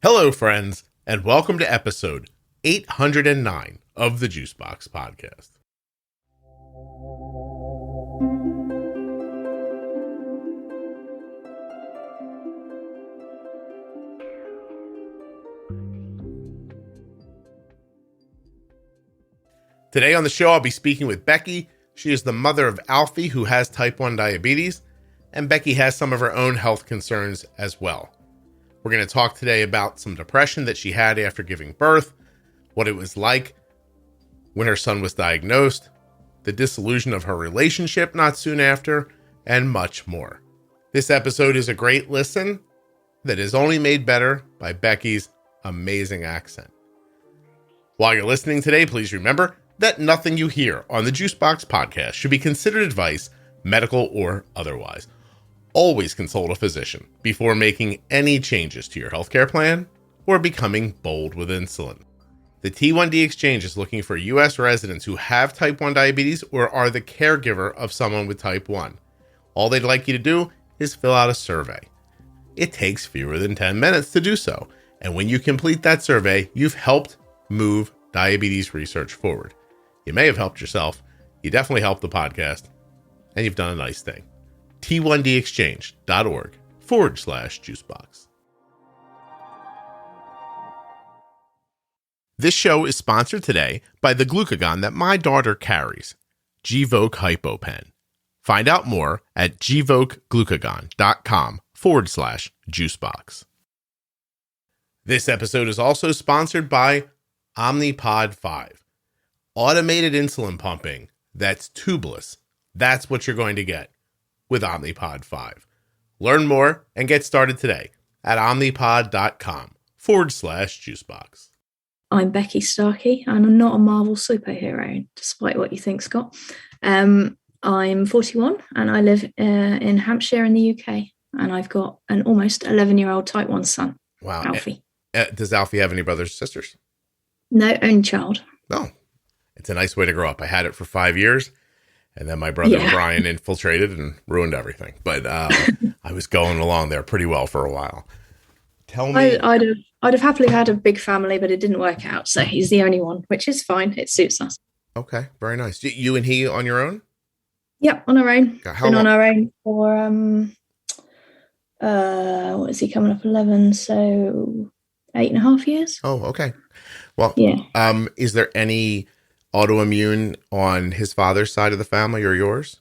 Hello, friends, and welcome to episode 809 of the Juicebox Podcast. Today on the show, I'll be speaking with Becky. She is the mother of Alfie, who has type 1 diabetes, and Becky has some of her own health concerns as well. We're going to talk today about some depression that she had after giving birth, what it was like when her son was diagnosed, the dissolution of her relationship not soon after, and much more. This episode is a great listen that is only made better by Becky's amazing accent. While you're listening today, please remember that nothing you hear on the Juicebox Podcast should be considered advice, medical or otherwise. Always consult a physician before making any changes to your healthcare plan or becoming bold with insulin. The T1D Exchange is looking for U.S. residents who have type 1 diabetes or are the caregiver of someone with type 1. All they'd like you to do is fill out a survey. It takes fewer than 10 minutes to do so, and when you complete that survey, you've helped move diabetes research forward. You may have helped yourself, you definitely helped the podcast, and you've done a nice thing. T1dexchange.org/juicebox. This show is sponsored today by the glucagon that my daughter carries, Gvoke HypoPen. Find out more at gvokeglucagon.com/juicebox. This episode is also sponsored by Omnipod 5. Automated insulin pumping that's tubeless. That's what you're going to get with Omnipod 5. Learn more and get started today at omnipod.com/juicebox. I'm Becky Starkey, and I'm not a Marvel superhero, despite what you think, Scott. I'm 41, and I live in Hampshire in the UK, and I've got an almost 11-year-old type 1 son, Wow. Alfie. Does Alfie have any brothers or sisters? No, only child. No. It's a nice way to grow up. I had it for 5 years. And then my brother Brian infiltrated and ruined everything. But I was going along there pretty well for a while. Tell me. I'd have happily had a big family, but it didn't work out. So he's the only one, which is fine. It suits us. Okay, very nice. You and he on your own? Yep, on our own. Been on our own for, what is he coming up, 11? So 8.5 years. Oh, okay. Well, yeah. Is there any autoimmune on his father's side of the family or yours?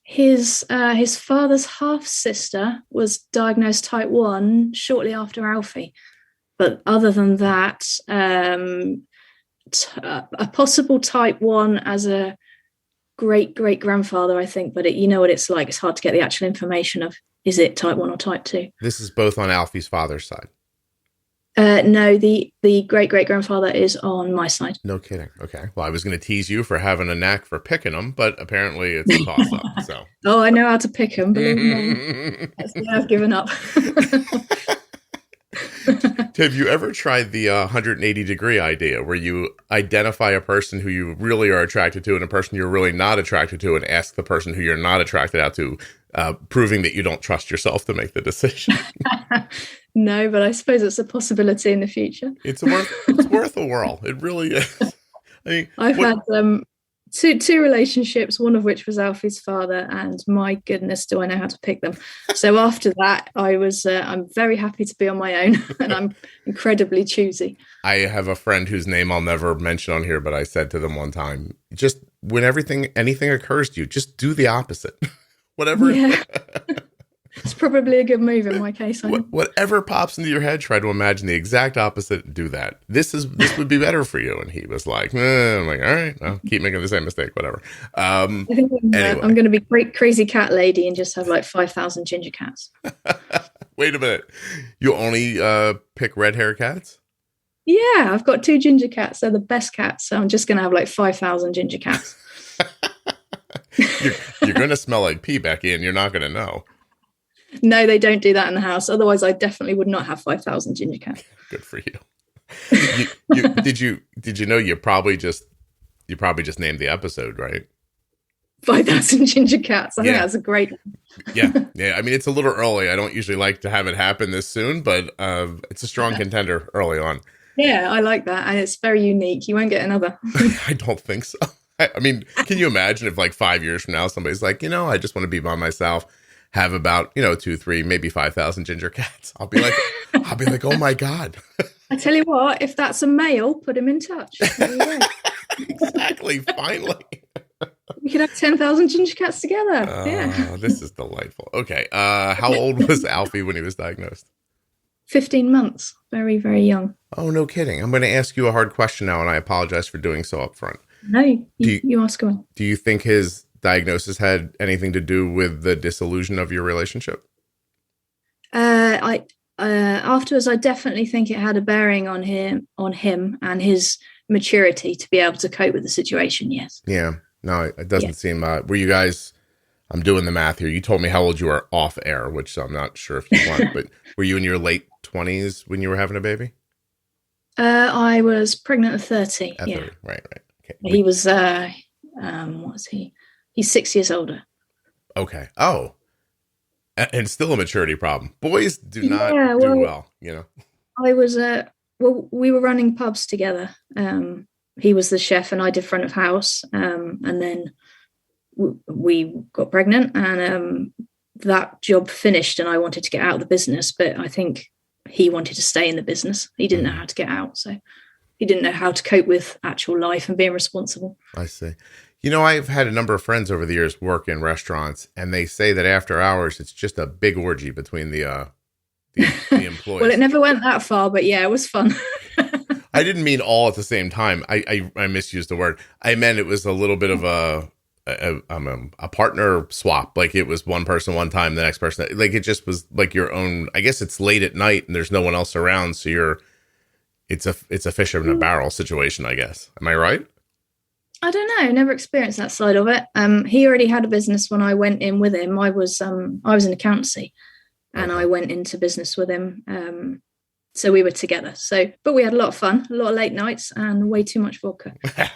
His father's half-sister was diagnosed type 1 shortly after Alfie. But other than that, a possible type 1 as a great-great-grandfather, I think. But you know what it's like. It's hard to get the actual information of, is it type 1 or type 2? This is both on Alfie's father's side. No, the great-great-grandfather is on my side. No kidding. Okay. Well, I was going to tease you for having a knack for picking them, but apparently it's a toss-up. So. Oh, I know how to pick them, believe me. I've given up. Have you ever tried the 180-degree idea where you identify a person who you really are attracted to and a person you're really not attracted to and ask the person who you're not attracted out to, proving that you don't trust yourself to make the decision? No, but I suppose it's a possibility in the future. It's worth a whirl. It really is. I mean, I've had two relationships, one of which was Alfie's father, and my goodness, do I know how to pick them. So after that, I'm very happy to be on my own, and I'm incredibly choosy. I have a friend whose name I'll never mention on here, but I said to them one time, just when anything occurs to you, just do the opposite. Whatever. Yeah. It's probably a good move in my case. Whatever pops into your head, try to imagine the exact opposite and do that. This would be better for you. And he was like, I'm like, all right, I'll keep making the same mistake, whatever. I think anyway. I'm going to be crazy cat lady and just have like 5,000 ginger cats. Wait a minute. You only pick red hair cats? Yeah, I've got 2 ginger cats. They're the best cats. So I'm just going to have like 5,000 ginger cats. You're going to smell like pee, Becky, and you're not going to know. No, they don't do that in the house. Otherwise, I definitely would not have 5,000 ginger cats. Good for you. Did you know you probably just named the episode, right? 5,000 ginger cats. I think that's a great one. Yeah. I mean, it's a little early. I don't usually like to have it happen this soon, but it's a strong contender early on. Yeah, I like that. And it's very unique. You won't get another. I don't think so. I mean, can you imagine if like 5 years from now, somebody's like, I just want to be by myself, have about, 2, 3, maybe 5,000 ginger cats. I'll be like, oh my God. I tell you what, if that's a male, put him in touch. Exactly. Finally. We could have 10,000 ginger cats together. This is delightful. Okay. How old was Alfie when he was diagnosed? 15 months. Very, very young. Oh, no kidding. I'm going to ask you a hard question now, and I apologize for doing so up front. No, you ask away. Do you think his diagnosis had anything to do with the disillusion of your relationship? Afterwards, I definitely think it had a bearing on him and his maturity to be able to cope with the situation. Yes. Yeah. No, it doesn't seem. Were you guys? I'm doing the math here. You told me how old you were off air, which I'm not sure if you want, but were you in your late 20s when you were having a baby? I was pregnant at 30. At 30. Right. Okay. He was. What was he? He's 6 years older. Okay. Oh. And still a maturity problem. Boys do not do well, I was, we were running pubs together. He was the chef and I did front of house. And then we got pregnant and that job finished and I wanted to get out of the business, but I think he wanted to stay in the business. He didn't know how to get out. So he didn't know how to cope with actual life and being responsible. I see. I've had a number of friends over the years work in restaurants, and they say that after hours, it's just a big orgy between the employees. Well, it never went that far, but yeah, it was fun. I didn't mean all at the same time. I misused the word. I meant it was a little bit of a partner swap. Like it was one person one time, the next person. Like it just was like your own. I guess it's late at night and there's no one else around, so it's a fish in a barrel situation. I guess. Am I right? I don't know. Never experienced that side of it. He already had a business when I went in with him. I was in accountancy, and I went into business with him. So we were together. But we had a lot of fun, a lot of late nights, and way too much vodka.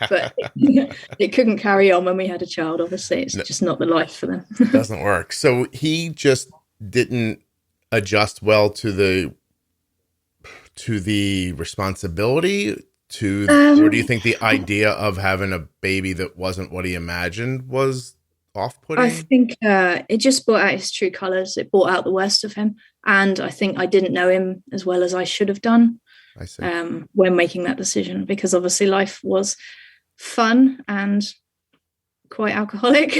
But it couldn't carry on when we had a child. Obviously, it's just not the life for them. It doesn't work. So he just didn't adjust well to the responsibility. Or do you think the idea of having a baby that wasn't what he imagined was off-putting? I think it just brought out his true colors. It brought out the worst of him. And I think I didn't know him as well as I should have done. I see. When making that decision, because obviously life was fun and quite alcoholic.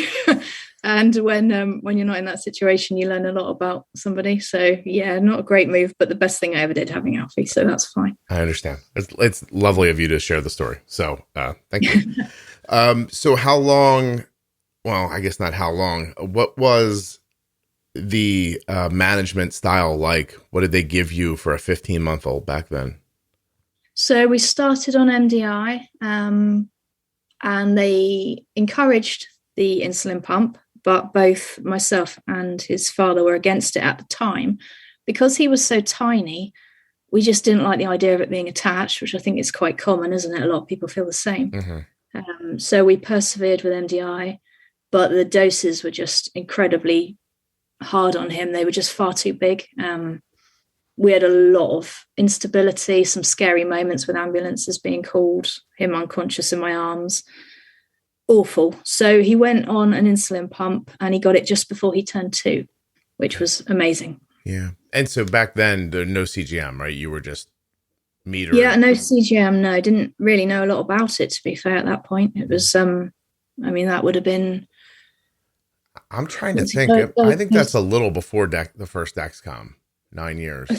And when you're not in that situation, you learn a lot about somebody. So yeah, not a great move, but the best thing I ever did having Alfie. So that's fine. I understand. It's lovely of you to share the story. So thank you. So how long? Well, I guess not how long. What was the management style like? What did they give you for a 15-month-old back then? So we started on MDI, and they encouraged the insulin pump, but both myself and his father were against it at the time. Because he was so tiny, we just didn't like the idea of it being attached, which I think is quite common, isn't it? A lot of people feel the same. Mm-hmm. So we persevered with MDI, but the doses were just incredibly hard on him. They were just far too big. We had a lot of instability, some scary moments with ambulances being called, him unconscious in my arms. Awful. So he went on an insulin pump and he got it just before he turned 2, which was amazing. Yeah. And so back then, there no CGM, right? You were just meter. Yeah, no CGM. No, didn't really know a lot about it, to be fair, at that point. It was, that would have been. I'm trying to think. I think that's a little before the first Dexcom, 9 years.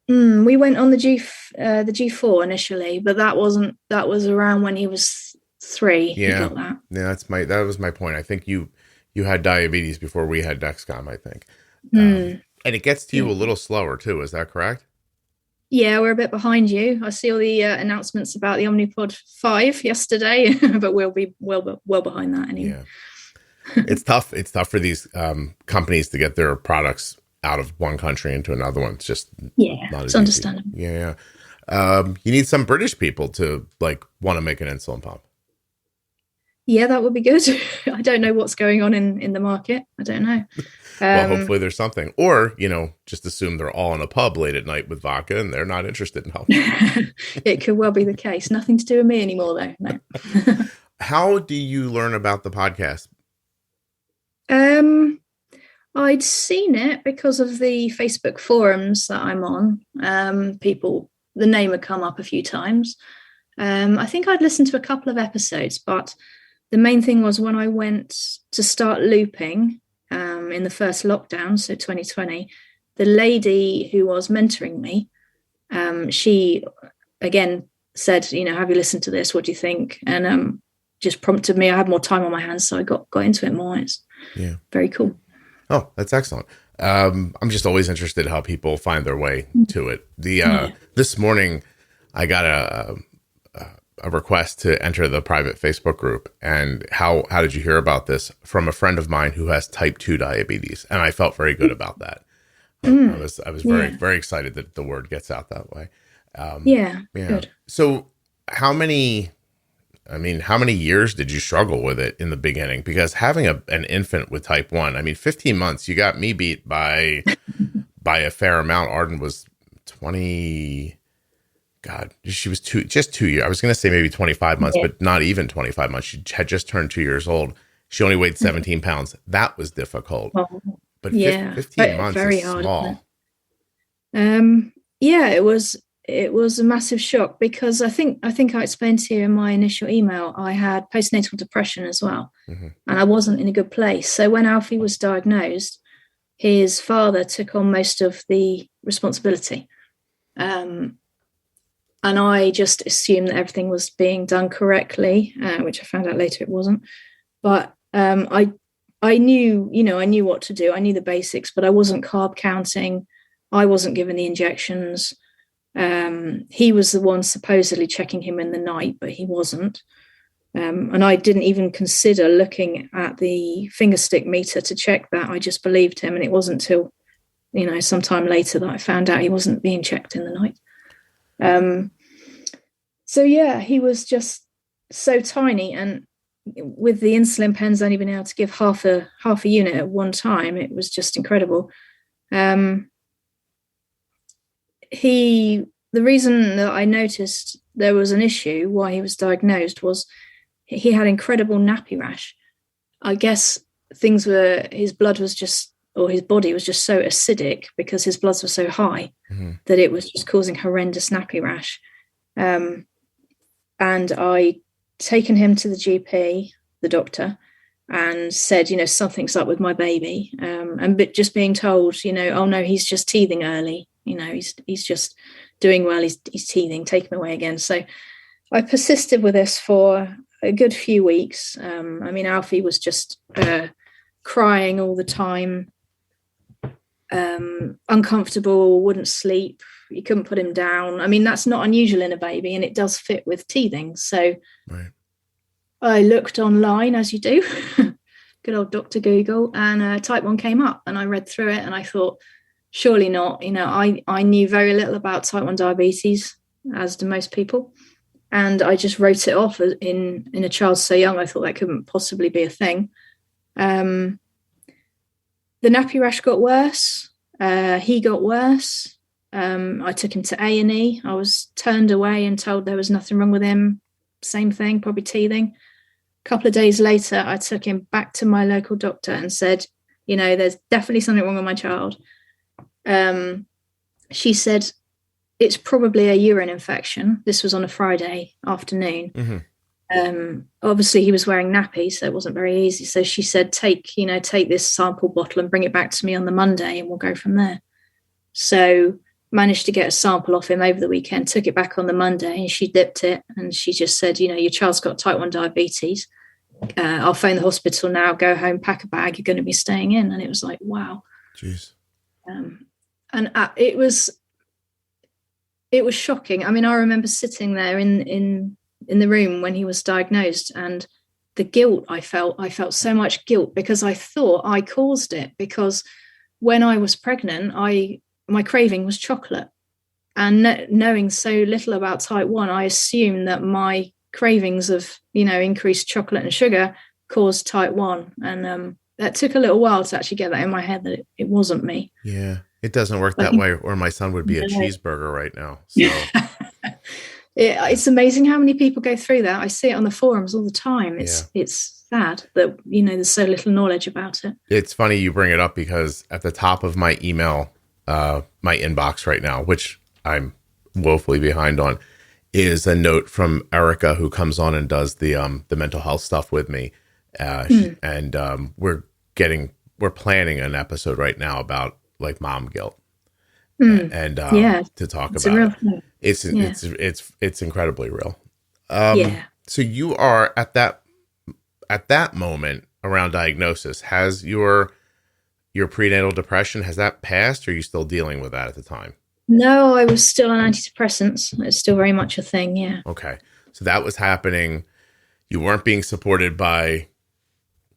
We went on the G4 initially, but that was around when he was 3. Yeah. Got that. Yeah, that was my point. I think you had diabetes before we had Dexcom, I think. And it gets to you a little slower too. Is that correct? Yeah, we're a bit behind you. I see all the announcements about the Omnipod 5 yesterday, but we'll be well behind that anyway. Yeah. It's tough. It's tough for these companies to get their products out of one country into another one. It's just not it's understandable. Yeah. You need some British people to want to make an insulin pump. Yeah, that would be good. I don't know what's going on in the market. I don't know. Well, hopefully there's something. Or, just assume they're all in a pub late at night with vodka and they're not interested in helping. It could well be the case. Nothing to do with me anymore, though. No. How do you learn about the podcast? I'd seen it because of the Facebook forums that I'm on. The name had come up a few times. I think I'd listened to a couple of episodes, but the main thing was when I went to start looping in the first lockdown, so 2020, the lady who was mentoring me, she again said, have you listened to this? What do you think? And just prompted me. I had more time on my hands, so I got into it more. It's very cool. Oh, that's excellent. I'm just always interested in how people find their way to it. This morning, I got a request to enter the private Facebook group. And how did you hear about this? From a friend of mine who has type 2 diabetes. And I felt very good about that. I was very, very excited that the word gets out that way. Good. So how many years did you struggle with it in the beginning? Because having an infant with type 1, 15 months, you got me beat by a fair amount. Arden was 20. God, she was 2 years. I was going to say maybe 25 months, but not even 25 months. She had just turned 2 years old. She only weighed 17 pounds. That was difficult. But 15 months very is hard, small. It was a massive shock because I think I explained to you in my initial email, I had postnatal depression as well. And I wasn't in a good place. So when Alfie was diagnosed, his father took on most of the responsibility. And I just assumed that everything was being done correctly, which I found out later it wasn't. But I knew, I knew what to do. I knew the basics, but I wasn't carb counting. I wasn't given the injections. He was the one supposedly checking him in the night, but he wasn't. And I didn't even consider looking at the finger stick meter to check that. I just believed him. And it wasn't till, sometime later that I found out he wasn't being checked in the night. He was just so tiny, and with the insulin pens only being able to give half a unit at one time, it was just incredible. The reason that I noticed there was an issue why he was diagnosed was he had incredible nappy rash. I guess his blood was just, or his body was just so acidic because his bloods were so high that it was just causing horrendous nappy rash. And I taken him to the GP, the doctor, and said, something's up with my baby. But just being told, oh no, he's just teething early. He's just doing well. He's teething, take him away again. So I persisted with this for a good few weeks. Alfie was just crying all the time, uncomfortable, wouldn't sleep. You couldn't put him down. That's not unusual in a baby, and it does fit with teething. So I looked online, as you do, good old Dr. Google, and type 1 came up, and I read through it and I thought, surely not. I knew very little about type 1 diabetes, as do most people. And I just wrote it off in a child so young. I thought that couldn't possibly be a thing. The nappy rash got worse. He got worse. I took him to A&E. I was turned away and told there was nothing wrong with him. Same thing, probably teething. A couple of days later, I took him back to my local doctor and said, there's definitely something wrong with my child. She said, it's probably a urine infection. This was on a Friday afternoon. Obviously he was wearing nappies, so it wasn't very easy. So she said, take this sample bottle and bring it back to me on the Monday and we'll go from there. So managed to get a sample off him over the weekend, took it back on the Monday, and she dipped it. And she just said, your child's got type 1 diabetes. I'll phone the hospital now, go home, pack a bag, you're going to be staying in. And it was like, wow. Jeez. It was shocking. I remember sitting there in the room when he was diagnosed, and the guilt I felt so much guilt because I thought I caused it, because when I was pregnant, my craving was chocolate, and knowing so little about type 1, I assumed that my cravings of, increased chocolate and sugar caused type 1. And that took a little while to actually get that in my head that it wasn't me. Yeah. It doesn't work that way, or my son would be a cheeseburger right now. So it's amazing how many people go through that. I see it on the forums all the time. It's sad that, there's so little knowledge about it. It's funny you bring it up, because at the top of my email, my inbox right now, which I'm woefully behind on, is a note from Erica, who comes on and does the mental health stuff with me. We're planning an episode right now about like mom guilt, to talk about it. It's incredibly real. So you are at that moment around diagnosis. Has your prenatal depression, has that passed, or are you still dealing with that at the time? No, I was still on antidepressants. It's still very much a thing. Yeah. Okay. So that was happening. You weren't being supported by.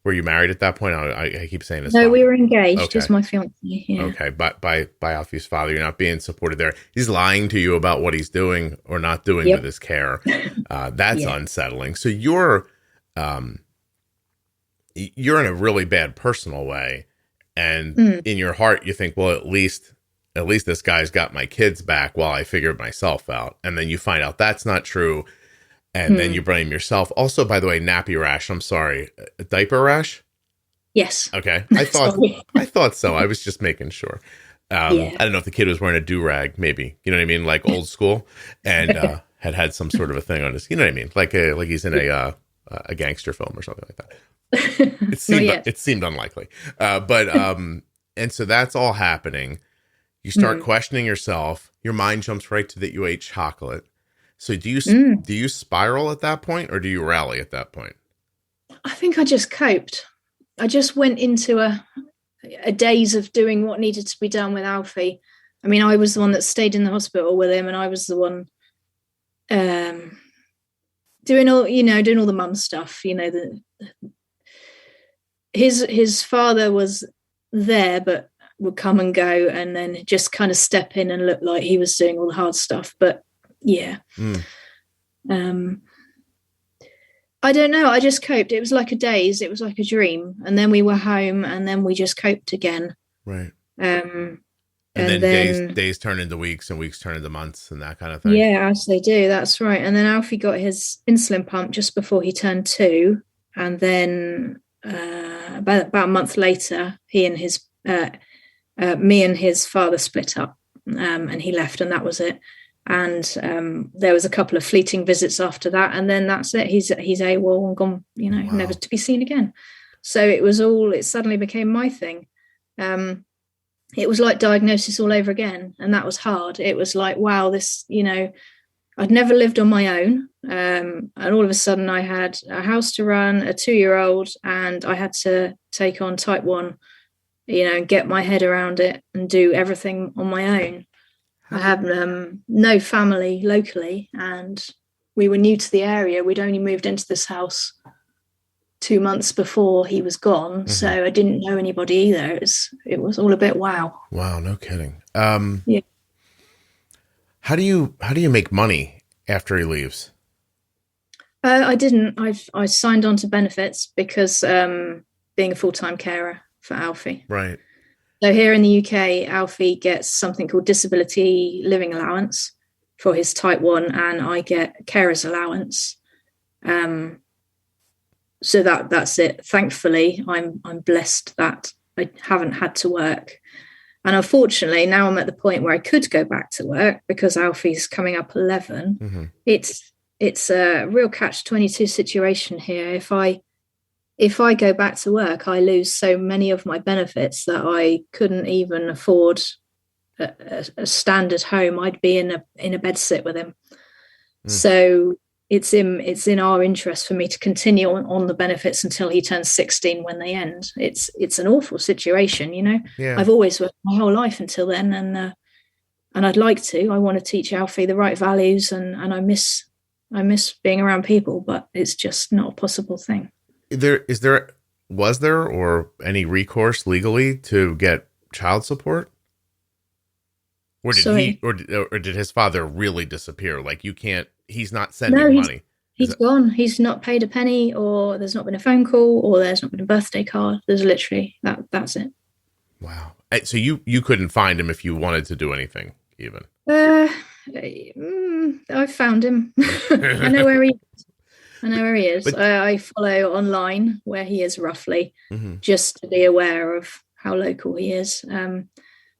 Were you married at that point? I keep saying this. No, we were engaged. Okay. It was my fiance. Yeah. Okay, but by Alfie's father, you're not being supported there. He's lying to you about what he's doing or not doing with his care. That's unsettling. So you're in a really bad personal way, and in your heart, you think, well, at least this guy's got my kids back while I figured myself out. And then you find out that's not true. And then you blame yourself. Also, by the way, nappy rash. I'm sorry. A diaper rash? Yes. Okay. I thought so. I was just making sure. I don't know if the kid was wearing a do-rag, maybe. You know what I mean? Like old school. And had some sort of a thing on his, you know what I mean? Like he's in a gangster film or something like that. It seemed unlikely. And so that's all happening. You start questioning yourself. Your mind jumps right to that you ate chocolate. So do you spiral at that point, or do you rally at that point? I think I just coped. I just went into a daze of doing what needed to be done with Alfie. I mean, I was the one that stayed in the hospital with him, and I was the one doing all the mum stuff. His father was there, but would come and go, and then just kind of step in and look like he was doing all the hard stuff. But I don't know. I just coped. It was like a daze. It was like a dream. And then we were home, and then we just coped again. Right. And then days turn into weeks, and weeks turn into months, and that kind of thing. Yeah, as they do. That's right. And then Alfie got his insulin pump just before he turned 2. And then about a month later, he and me and his father split up, and he left, and that was it. And there was a couple of fleeting visits after that, and then that's it. He's AWOL and gone, never to be seen again. So it suddenly became my thing. It was like diagnosis all over again, and that was hard. It was like, wow, this, I'd never lived on my own, and all of a sudden I had a house to run, a 2-year-old, and I had to take on type 1, and get my head around it and do everything on my own. I have no family locally, and we were new to the area. We'd only moved into this house 2 months before he was gone, so I didn't know anybody either. It was all a bit wow. Wow, no kidding. Yeah. How do you make money after he leaves? I didn't. I signed on to benefits because being a full-time carer for Alfie. Right. So here in the UK, Alfie gets something called disability living allowance for his type 1, and I get carer's allowance. So that's it. Thankfully, I'm blessed that I haven't had to work. And unfortunately, now I'm at the point where I could go back to work because Alfie's coming up 11. It's a real catch-22 situation here. If I go back to work, I lose so many of my benefits that I couldn't even afford a standard home. I'd be in a bed sit with him. So it's in our interest for me to continue on the benefits until he turns 16 when they end. It's an awful situation, Yeah. I've always worked my whole life until then, and I'd like to. I want to teach Alfie the right values, and I miss being around people, but it's just not a possible thing. Was there or any recourse legally to get child support? Or did he or did his father really disappear? Like he's not sending money? He's gone. He's not paid a penny, or there's not been a phone call, or there's not been a birthday card. There's literally that's it. Wow. So you couldn't find him if you wanted to do anything, even. I found him. I know where he is. But, I follow online where he is roughly, just to be aware of how local he is.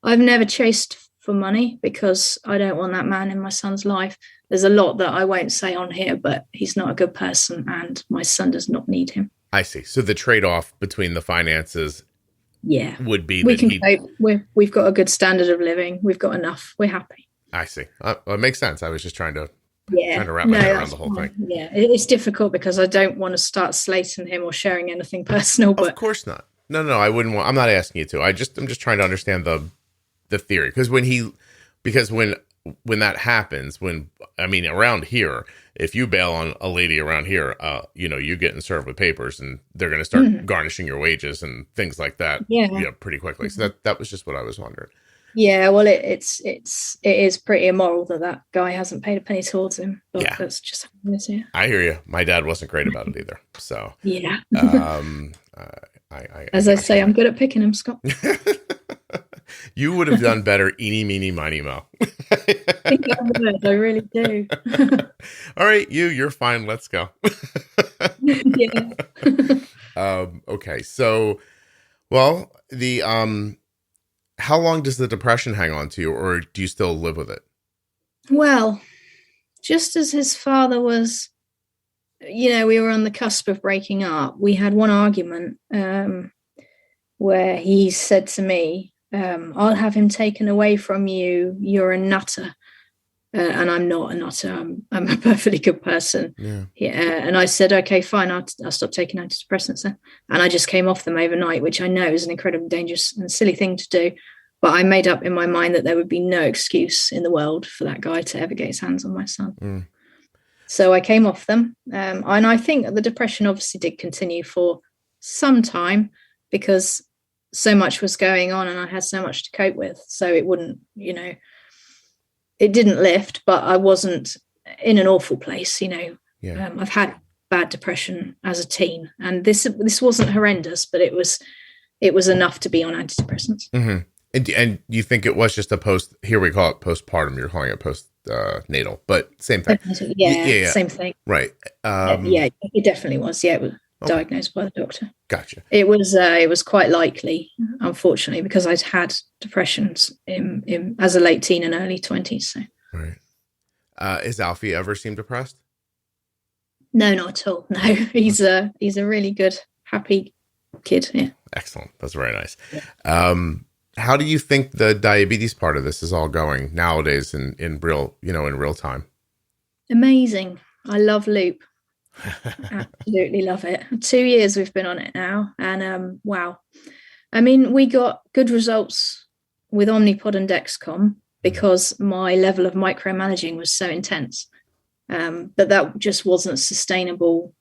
I've never chased for money because I don't want that man in my son's life. There's a lot that I won't say on here, but he's not a good person and my son does not need him. I see. So the trade-off between the finances would be we can cope. We've got a good standard of living. We've got enough. We're happy. I see. It makes sense. I was just trying to wrap my head around the whole thing. Yeah, it's difficult because I don't want to start slating him or sharing anything personal. But of course not. No, I wouldn't want. I'm not asking you to. I'm just trying to understand the theory because when that happens, around here, if you bail on a lady around here, you're getting served with papers and they're going to start garnishing your wages and things like that. Pretty quickly. So that was just what I was wondering. Yeah, well, it is pretty immoral that guy hasn't paid a penny towards him. But that's just how it is. Yeah, I hear you. My dad wasn't great about it either. So yeah. As I say, I'm good at picking him, Scott. You would have done better, eeny, meeny, miny, mo. I think I would. I really do. All right, you're fine. Let's go. Yeah. Okay. So, well, how long does the depression hang on to you, or do you still live with it? Well, just as his father was, we were on the cusp of breaking up. We had one argument where he said to me, I'll have him taken away from you. You're a nutter. And I'm not a nutter. I'm a perfectly good person. Yeah. And I said, okay, fine. I'll stop taking antidepressants then. And I just came off them overnight, which I know is an incredibly dangerous and silly thing to do. But I made up in my mind that there would be no excuse in the world for that guy to ever get his hands on my son. So I came off them. And I think the depression obviously did continue for some time because so much was going on and I had so much to cope with. So it wouldn't, it didn't lift, but I wasn't in an awful place, I've had bad depression as a teen and this wasn't horrendous, but it was enough to be on antidepressants. And you think it was just here we call it postpartum, you're calling it postnatal, but same thing. Yeah, same thing. Right. It definitely was. Yeah, it was diagnosed by the doctor. Gotcha. It was quite likely, unfortunately, because I'd had depressions in as a late teen and early 20s. So. Right. Has Alfie ever seemed depressed? No, not at all. No, he's a really good, happy kid. Yeah. Excellent. That's very nice. Yeah. How do you think the diabetes part of this is all going nowadays in real time? Amazing. I love Loop. Absolutely love it. 2 years we've been on it now, and wow. We got good results with Omnipod and Dexcom because my level of micromanaging was so intense, but that just wasn't sustainable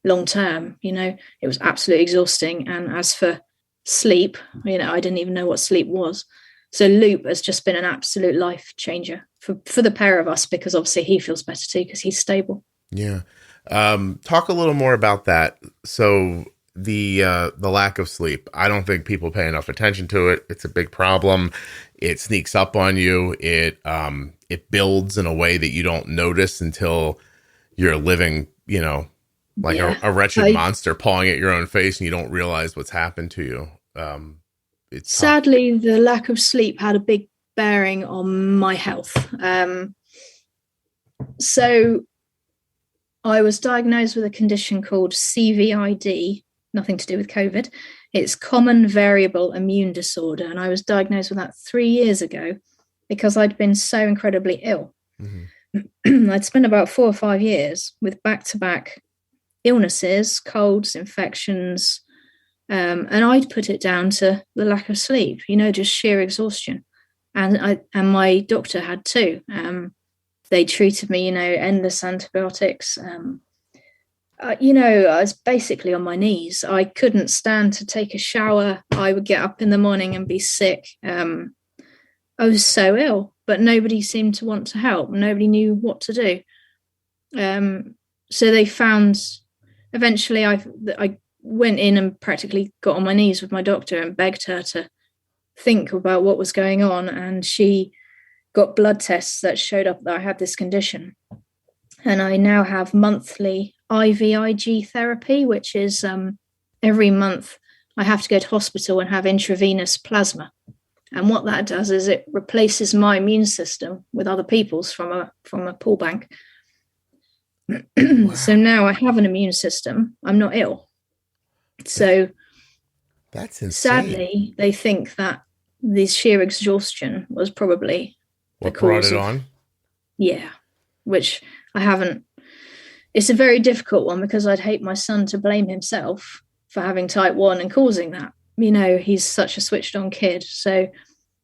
long term. It was absolutely exhausting. And as for sleep, I didn't even know what sleep was. So Loop has just been an absolute life changer for the pair of us, because obviously he feels better too because he's stable. Yeah. Talk a little more about that. So the lack of sleep, I don't think people pay enough attention to it. It's a big problem. It sneaks up on you. It builds in a way that you don't notice until you're living, like a wretched monster pawing at your own face and you don't realize what's happened to you. Sadly, the lack of sleep had a big bearing on my health. So I was diagnosed with a condition called CVID, nothing to do with COVID. It's common variable immune disorder. And I was diagnosed with that 3 years ago because I'd been so incredibly ill. I'd spent about 4 or 5 years with back-to-back illnesses, colds, infections, and I'd put it down to the lack of sleep, just sheer exhaustion. And my doctor had too. They treated me, endless antibiotics. I was basically on my knees. I couldn't stand to take a shower. I would get up in the morning and be sick. I was so ill, but nobody seemed to want to help. Nobody knew what to do. so they found, eventually I went in and practically got on my knees with my doctor and begged her to think about what was going on. And she got blood tests that showed up that I had this condition. And I now have monthly IVIG therapy, which is every month I have to go to hospital and have intravenous plasma. And what that does is it replaces my immune system with other people's from a pool bank. Wow. So now I have an immune system. I'm not ill. So that's insane. Sadly, they think that the sheer exhaustion was probably what brought it on. Yeah, which I haven't. It's a very difficult one because I'd hate my son to blame himself for having type 1 and causing that. You know, he's such a switched on kid. So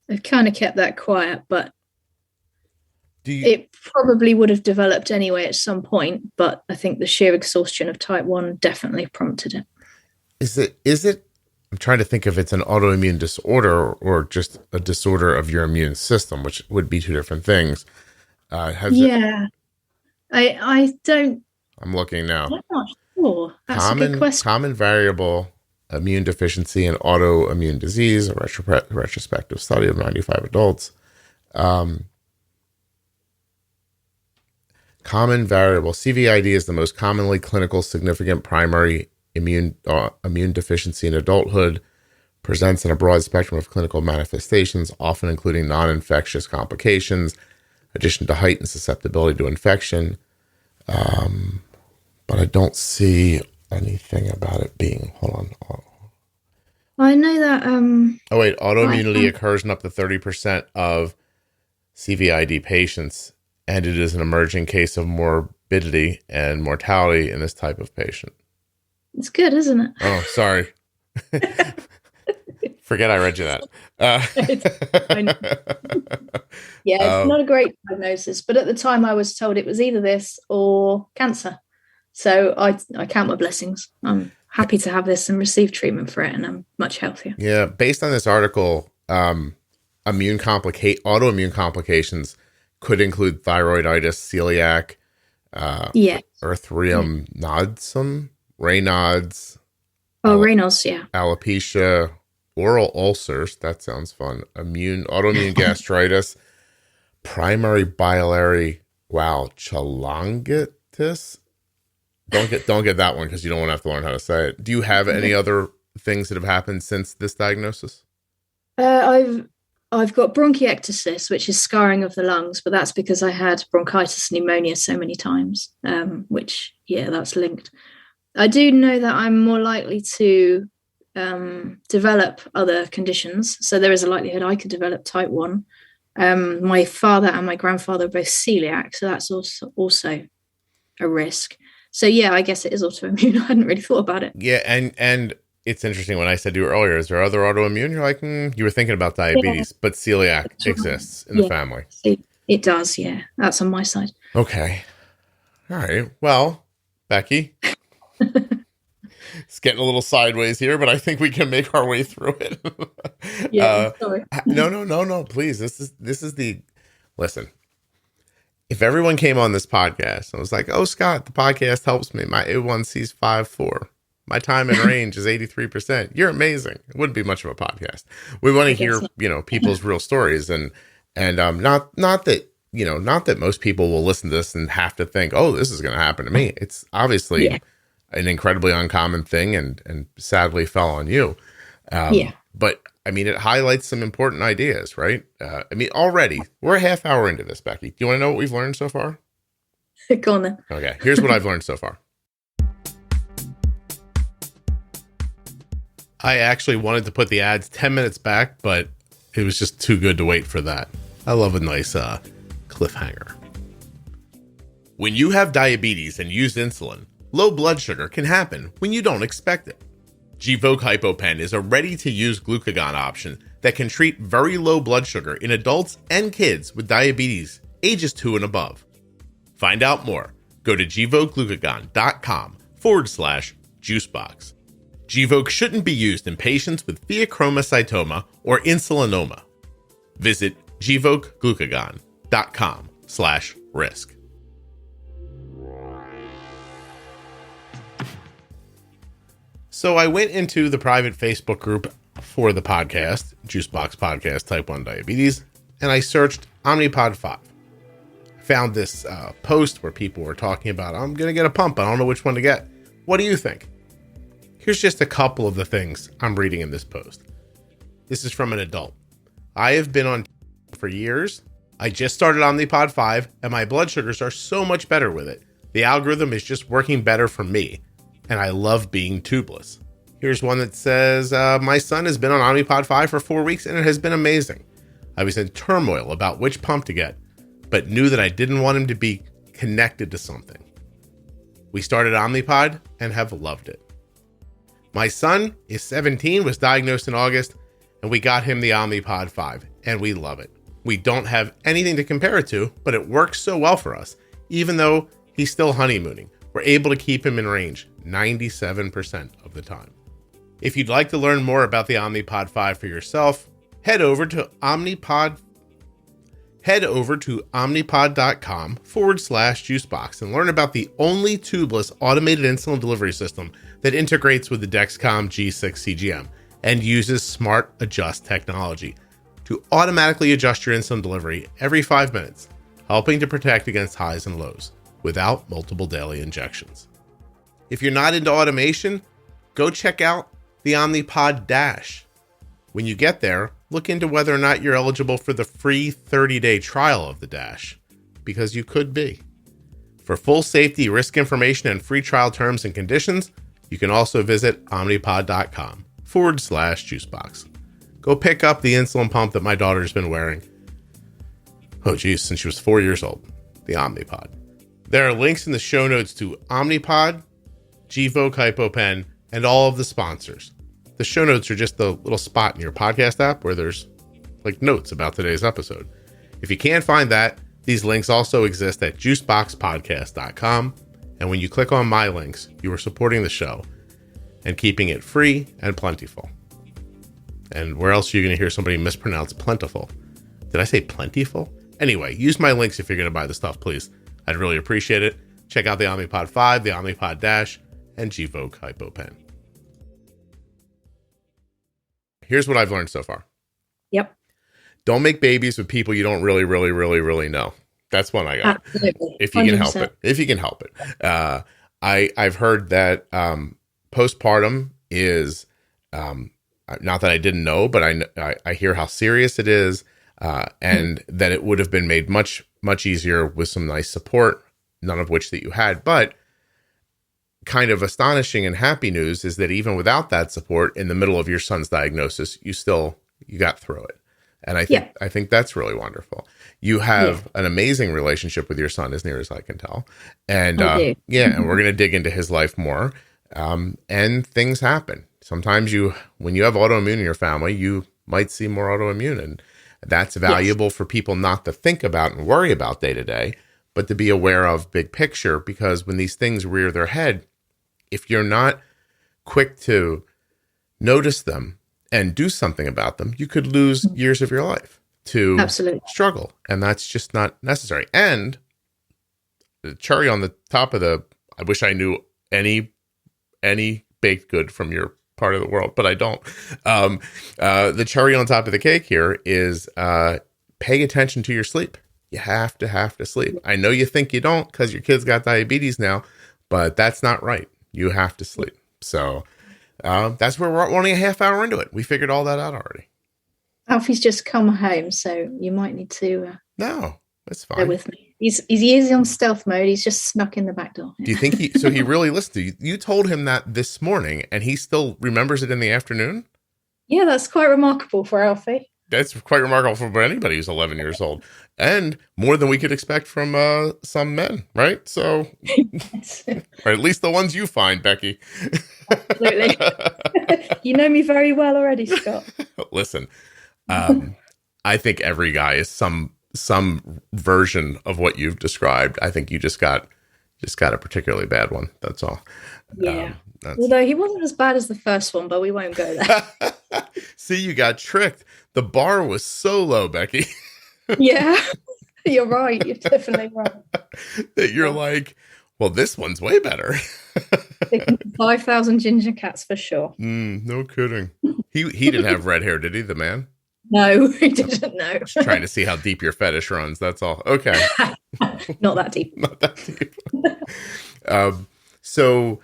I've kind of kept that quiet, but it probably would have developed anyway at some point. But I think the sheer exhaustion of type 1 definitely prompted it. Is it, I'm trying to think if it's an autoimmune disorder or just a disorder of your immune system, which would be two different things. I don't. I'm looking now. I'm not sure. That's a good question. Common variable immune deficiency and autoimmune disease, a retrospective study of 95 adults. Common variable CVID is the most commonly clinical significant primary immune deficiency in adulthood, presents in a broad spectrum of clinical manifestations, often including non-infectious complications, addition to heightened susceptibility to infection. But I don't see anything about it being, hold on. I know that. Autoimmunity occurs in up to 30% of CVID patients, and it is an emerging case of morbidity and mortality in this type of patient. It's good, isn't it? Oh, sorry. Forget I read you that. It's not a great diagnosis, but at the time I was told it was either this or cancer. So I count my blessings. I'm happy to have this and receive treatment for it, and I'm much healthier. Yeah, based on this article, autoimmune complications could include thyroiditis, celiac, erythema nodosum, Raynaud's. Raynaud's, yeah. Alopecia, oral ulcers. That sounds fun. Autoimmune gastritis, primary biliary cholangitis. Don't get that one because you don't want to have to learn how to say it. Do you have any other things that have happened since this diagnosis? I've got bronchiectasis, which is scarring of the lungs, but that's because I had bronchitis and pneumonia so many times, which, that's linked. I do know that I'm more likely to develop other conditions. So there is a likelihood I could develop type 1. My father and my grandfather are both celiac, so that's also a risk. So, I guess it is autoimmune. I hadn't really thought about it. Yeah, and it's interesting. When I said to you earlier, is there other autoimmune? You're like, you were thinking about diabetes, but celiac exists in the family. It does, yeah. That's on my side. Okay. All right. Well, Becky, it's getting a little sideways here, but I think we can make our way through it. Sorry. No, please. This is listen. If everyone came on this podcast and was like, oh, Scott, the podcast helps me. My A1C's 5.4. My time in range is 83%. You're amazing. It wouldn't be much of a podcast. We want to hear, people's real stories and not that most people will listen to this and have to think, oh, this is going to happen to me. It's obviously an incredibly uncommon thing and sadly fell on you. But I mean, it highlights some important ideas, right? Already we're a half hour into this, Becky. Do you want to know what we've learned so far? Go on then. Okay. Here's what I've learned so far. I actually wanted to put the ads 10 minutes back, but it was just too good to wait for that. I love a nice cliffhanger. When you have diabetes and use insulin, low blood sugar can happen when you don't expect it. Gvoke HypoPen is a ready-to-use glucagon option that can treat very low blood sugar in adults and kids with diabetes ages 2 and above. Find out more. Go to gvokeglucagon.com/juicebox. Gvoke shouldn't be used in patients with pheochromocytoma or insulinoma. Visit gvokeglucagon.com/risk. So I went into the private Facebook group for the podcast, Juicebox Podcast Type 1 Diabetes, and I searched Omnipod 5. I found this post where people were talking about, I'm going to get a pump. I don't know which one to get. What do you think? Here's just a couple of the things I'm reading in this post. This is from an adult. I have been on for years. I just started Omnipod 5, and my blood sugars are so much better with it. The algorithm is just working better for me, and I love being tubeless. Here's one that says, my son has been on Omnipod 5 for 4 weeks, and it has been amazing. I was in turmoil about which pump to get, but knew that I didn't want him to be connected to something. We started Omnipod and have loved it. My son is 17, was diagnosed in August, and we got him the Omnipod 5, and we love it. We don't have anything to compare it to, but it works so well for us. Even though he's still honeymooning, we're able to keep him in range 97% of the time. If you'd like to learn more about the Omnipod 5 for yourself, head over to omnipod.com/juicebox and learn about the only tubeless automated insulin delivery system that integrates with the Dexcom G6 CGM and uses smart adjust technology to automatically adjust your insulin delivery every 5 minutes, helping to protect against highs and lows without multiple daily injections. If you're not into automation, go check out the Omnipod DASH. When you get there, look into whether or not you're eligible for the free 30-day trial of the DASH, because you could be. For full safety, risk information, and free trial terms and conditions, you can also visit omnipod.com/juicebox. Go pick up the insulin pump that my daughter's been wearing. Since she was 4 years old, the Omnipod. There are links in the show notes to Omnipod, Gvoke HypoPen, and all of the sponsors. The show notes are just the little spot in your podcast app where there's like notes about today's episode. If you can't find that, these links also exist at juiceboxpodcast.com. And when you click on my links, you are supporting the show and keeping it free and plentiful. And where else are you going to hear somebody mispronounce plentiful? Did I say plentiful? Anyway, use my links if you're going to buy the stuff, please. I'd really appreciate it. Check out the Omnipod 5, the Omnipod DASH, and Gvoke HypoPen. Here's what I've learned so far. Yep. Don't make babies with people you don't really know. That's one I got. Absolutely. If you can help it. If you can help it. I've heard that postpartum is, not that I didn't know, but I hear how serious it is, and that it would have been made much, much easier with some nice support, none of which that you had. But kind of astonishing and happy news is that even without that support in the middle of your son's diagnosis, you got through it. And I think that's really wonderful. You have an amazing relationship with your son, as near as I can tell. And and we're going to dig into his life more. And things happen. Sometimes when you have autoimmune in your family, you might see more autoimmune, and that's valuable for people not to think about and worry about day to day, but to be aware of big picture, because when these things rear their head, if you're not quick to notice them and do something about them, you could lose years of your life to struggle. And that's just not necessary. And the cherry on the top of I wish I knew any baked good from your part of the world, but I don't. The cherry on top of the cake here is pay attention to your sleep. You have to sleep. I know you think you don't because your kid's got diabetes now, but that's not right. You have to sleep. So that's where we're only a half hour into it. We figured all that out already. Alfie's just come home, so you might need to no, that's fine. Bear with me. He's on stealth mode. He's just snuck in the back door. Do you think he really listened to you? You told him that this morning and he still remembers it in the afternoon? Yeah, that's quite remarkable for Alfie. That's quite remarkable for anybody who's 11 years old, and more than we could expect from some men, right? So, or at least the ones you find, Becky. Absolutely. You know me very well already, Scott. Listen, I think every guy is some version of what you've described. I think you just got a particularly bad one. That's all. Yeah. Although he wasn't as bad as the first one, but we won't go there. See, you got tricked. The bar was so low, Becky. Yeah, you're right. You're definitely right. That you're like, well, this one's way better. 5,000 ginger cats for sure. No kidding. He didn't have red hair, did he, the man? No, he didn't know. Just trying to see how deep your fetish runs. That's all. Okay. Not that deep. Not that deep. So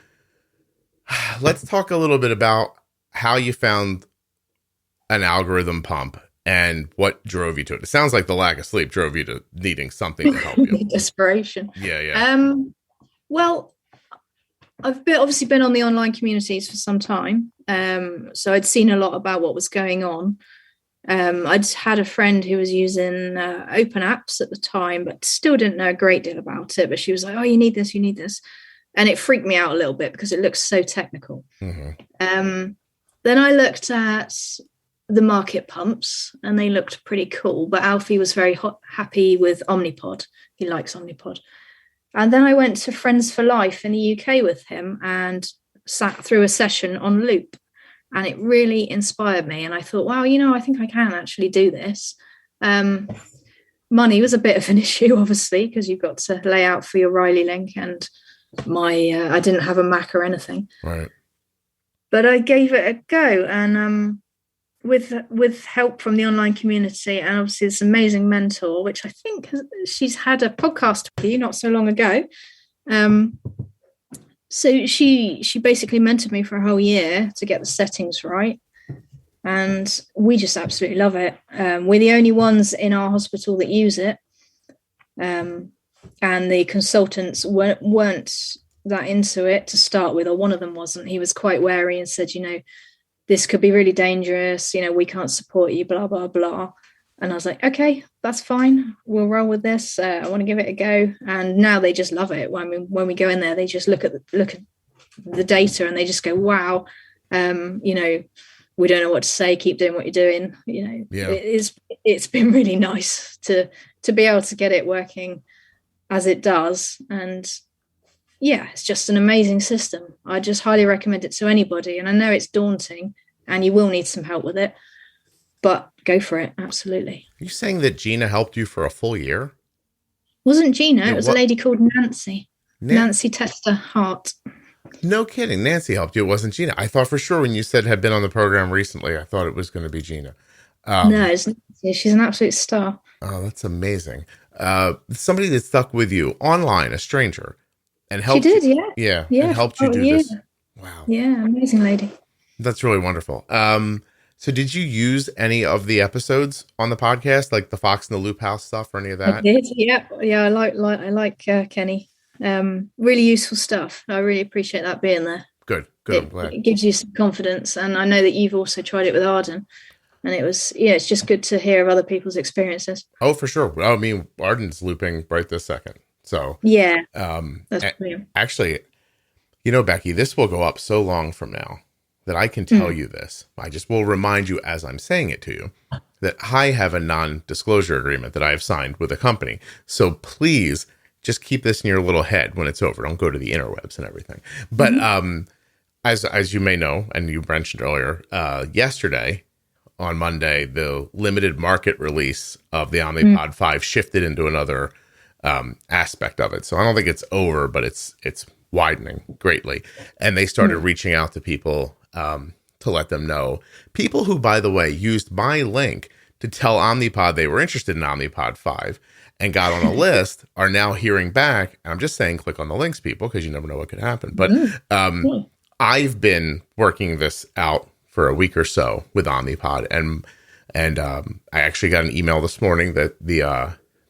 let's talk a little bit about how you found an algorithm pump and what drove you to it. It sounds like the lack of sleep drove you to needing something to help you. Desperation. Yeah. Well, I've obviously been on the online communities for some time. So I'd seen a lot about what was going on. I'd had a friend who was using open apps at the time, but still didn't know a great deal about it. But she was like, oh, you need this. And it freaked me out a little bit because it looks so technical. Mm-hmm. Then I looked at the market pumps and they looked pretty cool. But Alfie was very happy with Omnipod. He likes Omnipod. And then I went to Friends for Life in the UK with him and sat through a session on Loop. And it really inspired me. And I thought, wow, I think I can actually do this. Money was a bit of an issue, obviously, because you've got to lay out for your Riley link. And I didn't have a Mac or anything. Right. But I gave it a go. And with help from the online community and obviously this amazing mentor, which I think she's had a podcast with you not so long ago. So she basically mentored me for a whole year to get the settings right. And we just absolutely love it. We're the only ones in our hospital that use it. And the consultants weren't that into it to start with, or one of them wasn't. He was quite wary and said, this could be really dangerous. We can't support you, blah, blah, blah. And I was like, okay, that's fine. We'll roll with this. I want to give it a go. And now they just love it. When we go in there, they just look at the data and they just go, wow, we don't know what to say. Keep doing what you're doing. It's been really nice to be able to get it working as it does. And yeah, it's just an amazing system. I just highly recommend it to anybody. And I know it's daunting and you will need some help with it, but go for it. Absolutely. Are you saying that Gina helped you for a full year? Wasn't Gina. It was a lady called Nancy. Nancy Tester Hart. No kidding. Nancy helped you. It wasn't Gina. I thought for sure when you said had been on the program recently, I thought it was going to be Gina. No, it's Nancy. She's an absolute star. Oh, that's amazing. Somebody that stuck with you online, a stranger. And helped she did, you, yeah. And helped you do this. Wow. Yeah, amazing lady. That's really wonderful. So did you use any of the episodes on the podcast, like the Fox and the Loop House stuff or any of that? I did, yeah. I like Kenny. Really useful stuff. I really appreciate that being there. Good. I'm glad. It gives you some confidence. And I know that you've also tried it with Arden. And it's just good to hear of other people's experiences. Oh, for sure. Well, I mean, Arden's looping right this second. So yeah, that's brilliant. Actually, Becky, this will go up so long from now that I can tell you this. I just will remind you as I'm saying it to you that I have a non-disclosure agreement that I have signed with a company. So please just keep this in your little head when it's over. Don't go to the interwebs and everything. But as you may know, and you mentioned earlier, yesterday on Monday, the limited market release of the Omnipod 5 shifted into another aspect of it. So I don't think it's over, but it's widening greatly. And they started reaching out to people to let them know. People who, by the way, used my link to tell Omnipod they were interested in Omnipod 5 and got on a list are now hearing back. And I'm just saying, click on the links, people, because you never know what could happen. But I've been working this out for a week or so with Omnipod. And I actually got an email this morning that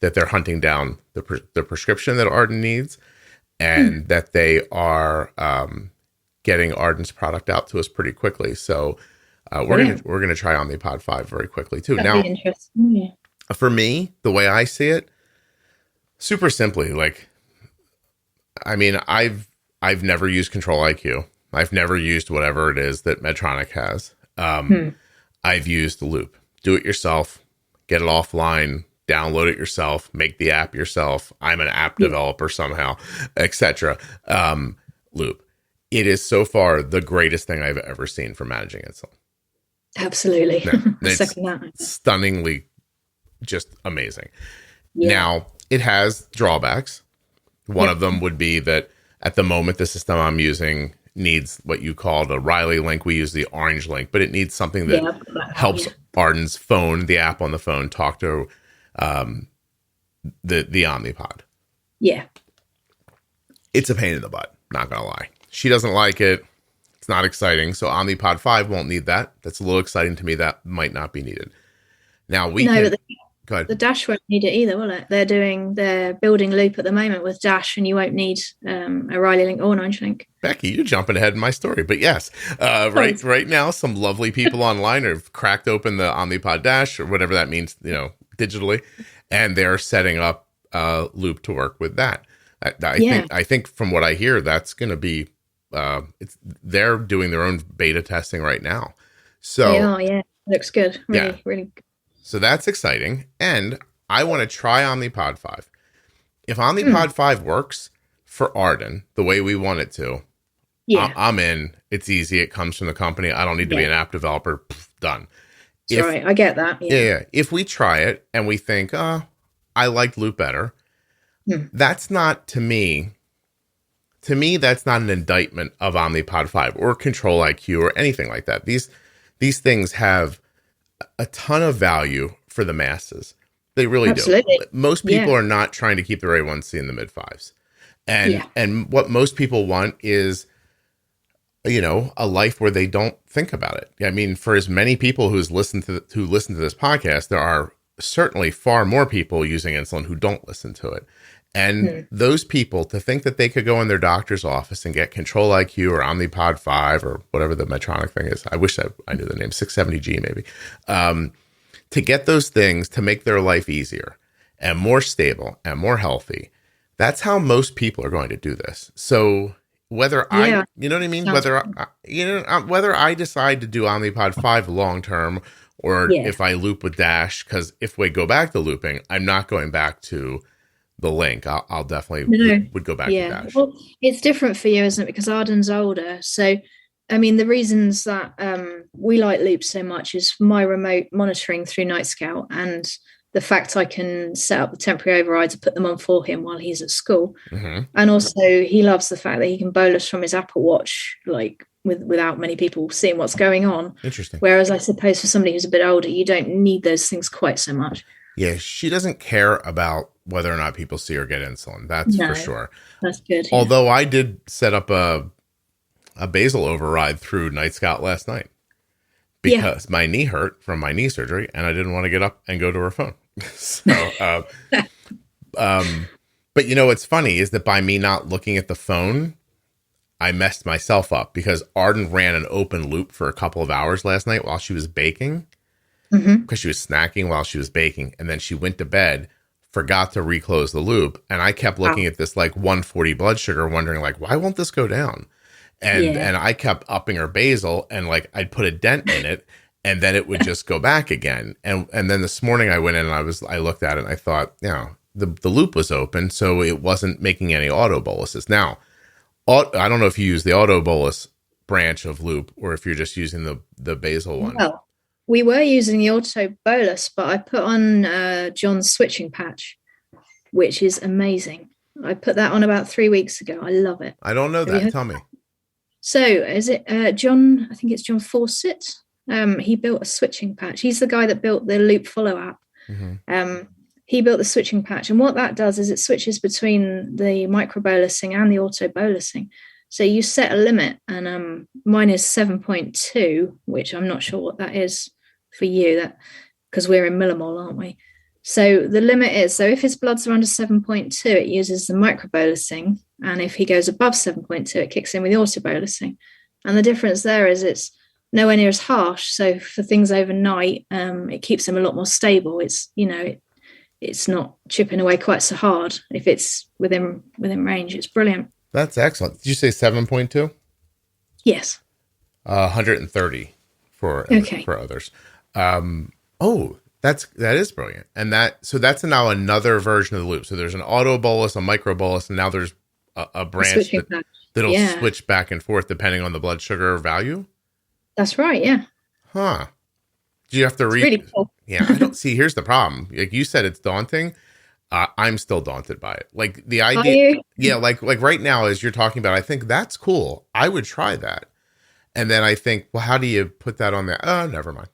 that they're hunting down the prescription that Arden needs, and that they are getting Arden's product out to us pretty quickly. So we're gonna try Omnipod 5 very quickly too. That'd be interesting. Yeah. For me, the way I see it, super simply, I've never used Control IQ. I've never used whatever it is that Medtronic has. I've used the Loop. Do it yourself. Get it offline. Download it yourself, make the app yourself. I'm an app developer somehow, etc. Loop. It is so far the greatest thing I've ever seen for managing insulin. Absolutely. Second that. Stunningly just amazing. Yeah. Now, it has drawbacks. One of them would be that At the moment, the system I'm using needs what you call the Riley link. We use the orange link, but it needs something that helps Arden's phone, the app on the phone, talk to the Omnipod. Yeah. It's a pain in the butt, not going to lie. She doesn't like it. It's not exciting. So Omnipod 5 won't need that. That's a little exciting to me. That might not be needed. Now go ahead. The Dash won't need it either, will it? They're building Loop at the moment with Dash, and you won't need a Riley link or an orange link. Becky, you're jumping ahead in my story, but yes, right now, some lovely people online have cracked open the Omnipod Dash or whatever that means, digitally, and they're setting up Loop to work with that. I think from what I hear, that's going to be they're doing their own beta testing right now. So they are, yeah, looks good, really good. So that's exciting, and I want to try Omnipod 5. If Omnipod 5 works for Arden the way we want it to, I'm in. It's easy. It comes from the company. I don't need to be an app developer. Done. Right, I get that. Yeah. If we try it and we think, I liked Loop better, that's not, to me, that's not an indictment of Omnipod 5 or Control IQ or anything like that. These things have a ton of value for the masses. They really do. Most people are not trying to keep their A1C in the mid fives. And what most people want is, a life where they don't think about it. I mean, for as many people who listen to this podcast, there are certainly far more people using insulin who don't listen to it. And those people, to think that they could go in their doctor's office and get Control IQ or Omnipod 5 or whatever the Medtronic thing is. I wish I knew the name, 670G maybe. To get those things to make their life easier and more stable and more healthy. That's how most people are going to do this. So whether you know what I mean? Whether I decide to do Omnipod 5 long term or if I loop with Dash, because if we go back to looping, I'm not going back to the link. I'll definitely would go back to Dash. Well, it's different for you, isn't it? Because Arden's older. So, I mean, the reasons that we like Loop so much is my remote monitoring through Night Scout and the fact I can set up the temporary overrides and put them on for him while he's at school. And also he loves the fact that he can bolus from his Apple Watch, like without many people seeing what's going on. Interesting. Whereas I suppose for somebody who's a bit older, you don't need those things quite so much. Yeah, she doesn't care about whether or not people see her get insulin. That's for sure. That's good. Although I did set up a basal override through Night Scout last night because my knee hurt from my knee surgery and I didn't want to get up and go to her phone. So, but what's funny is that by me not looking at the phone, I messed myself up because Arden ran an open loop for a couple of hours last night while she was baking. Because she was snacking while she was baking, and then she went to bed, forgot to reclose the loop, and I kept looking at this like 140 blood sugar, wondering like, why won't this go down? And I kept upping her basal, and like I'd put a dent in it, and then it would just go back again. And then this morning I went in and I looked at it and I thought, the loop was open, so it wasn't making any auto boluses. Now, I don't know if you use the auto bolus branch of loop or if you're just using the basal one. Well, we were using the auto bolus, but I put on John's switching patch, which is amazing. I put that on about 3 weeks ago. I love it. I don't know that. Tell me. So is it John? I think it's John Fawcett. He built a switching patch. He's the guy that built the Loop Follow app. He built the switching patch. And what that does is it switches between the microbolusing and the auto bolusing. So you set a limit, and mine is 7.2, which I'm not sure what that is for you, that because we're in millimole, aren't we? So the limit is, so if his bloods are under 7.2, it uses the microbolusing, and if he goes above 7.2, it kicks in with the autobolusing. And the difference there is it's nowhere near as harsh. So for things overnight, it keeps them a lot more stable. It's it's not chipping away quite so hard if it's within range. It's brilliant. That's excellent. Did you say 7.2? Yes. 130 for others. That is brilliant. And that's now another version of the loop. So there's an auto bolus, a micro bolus, and now there's a branch that'll switch back and forth depending on the blood sugar value. That's right. Yeah. Huh. Do you have to read? Really cool. Yeah. I don't see. Here's the problem. Like you said, it's daunting. I'm still daunted by it. Like the Are idea, you? yeah, like right now as you're talking about, I think that's cool. I would try that. And then I think, well, how do you put that on there? Oh, never mind.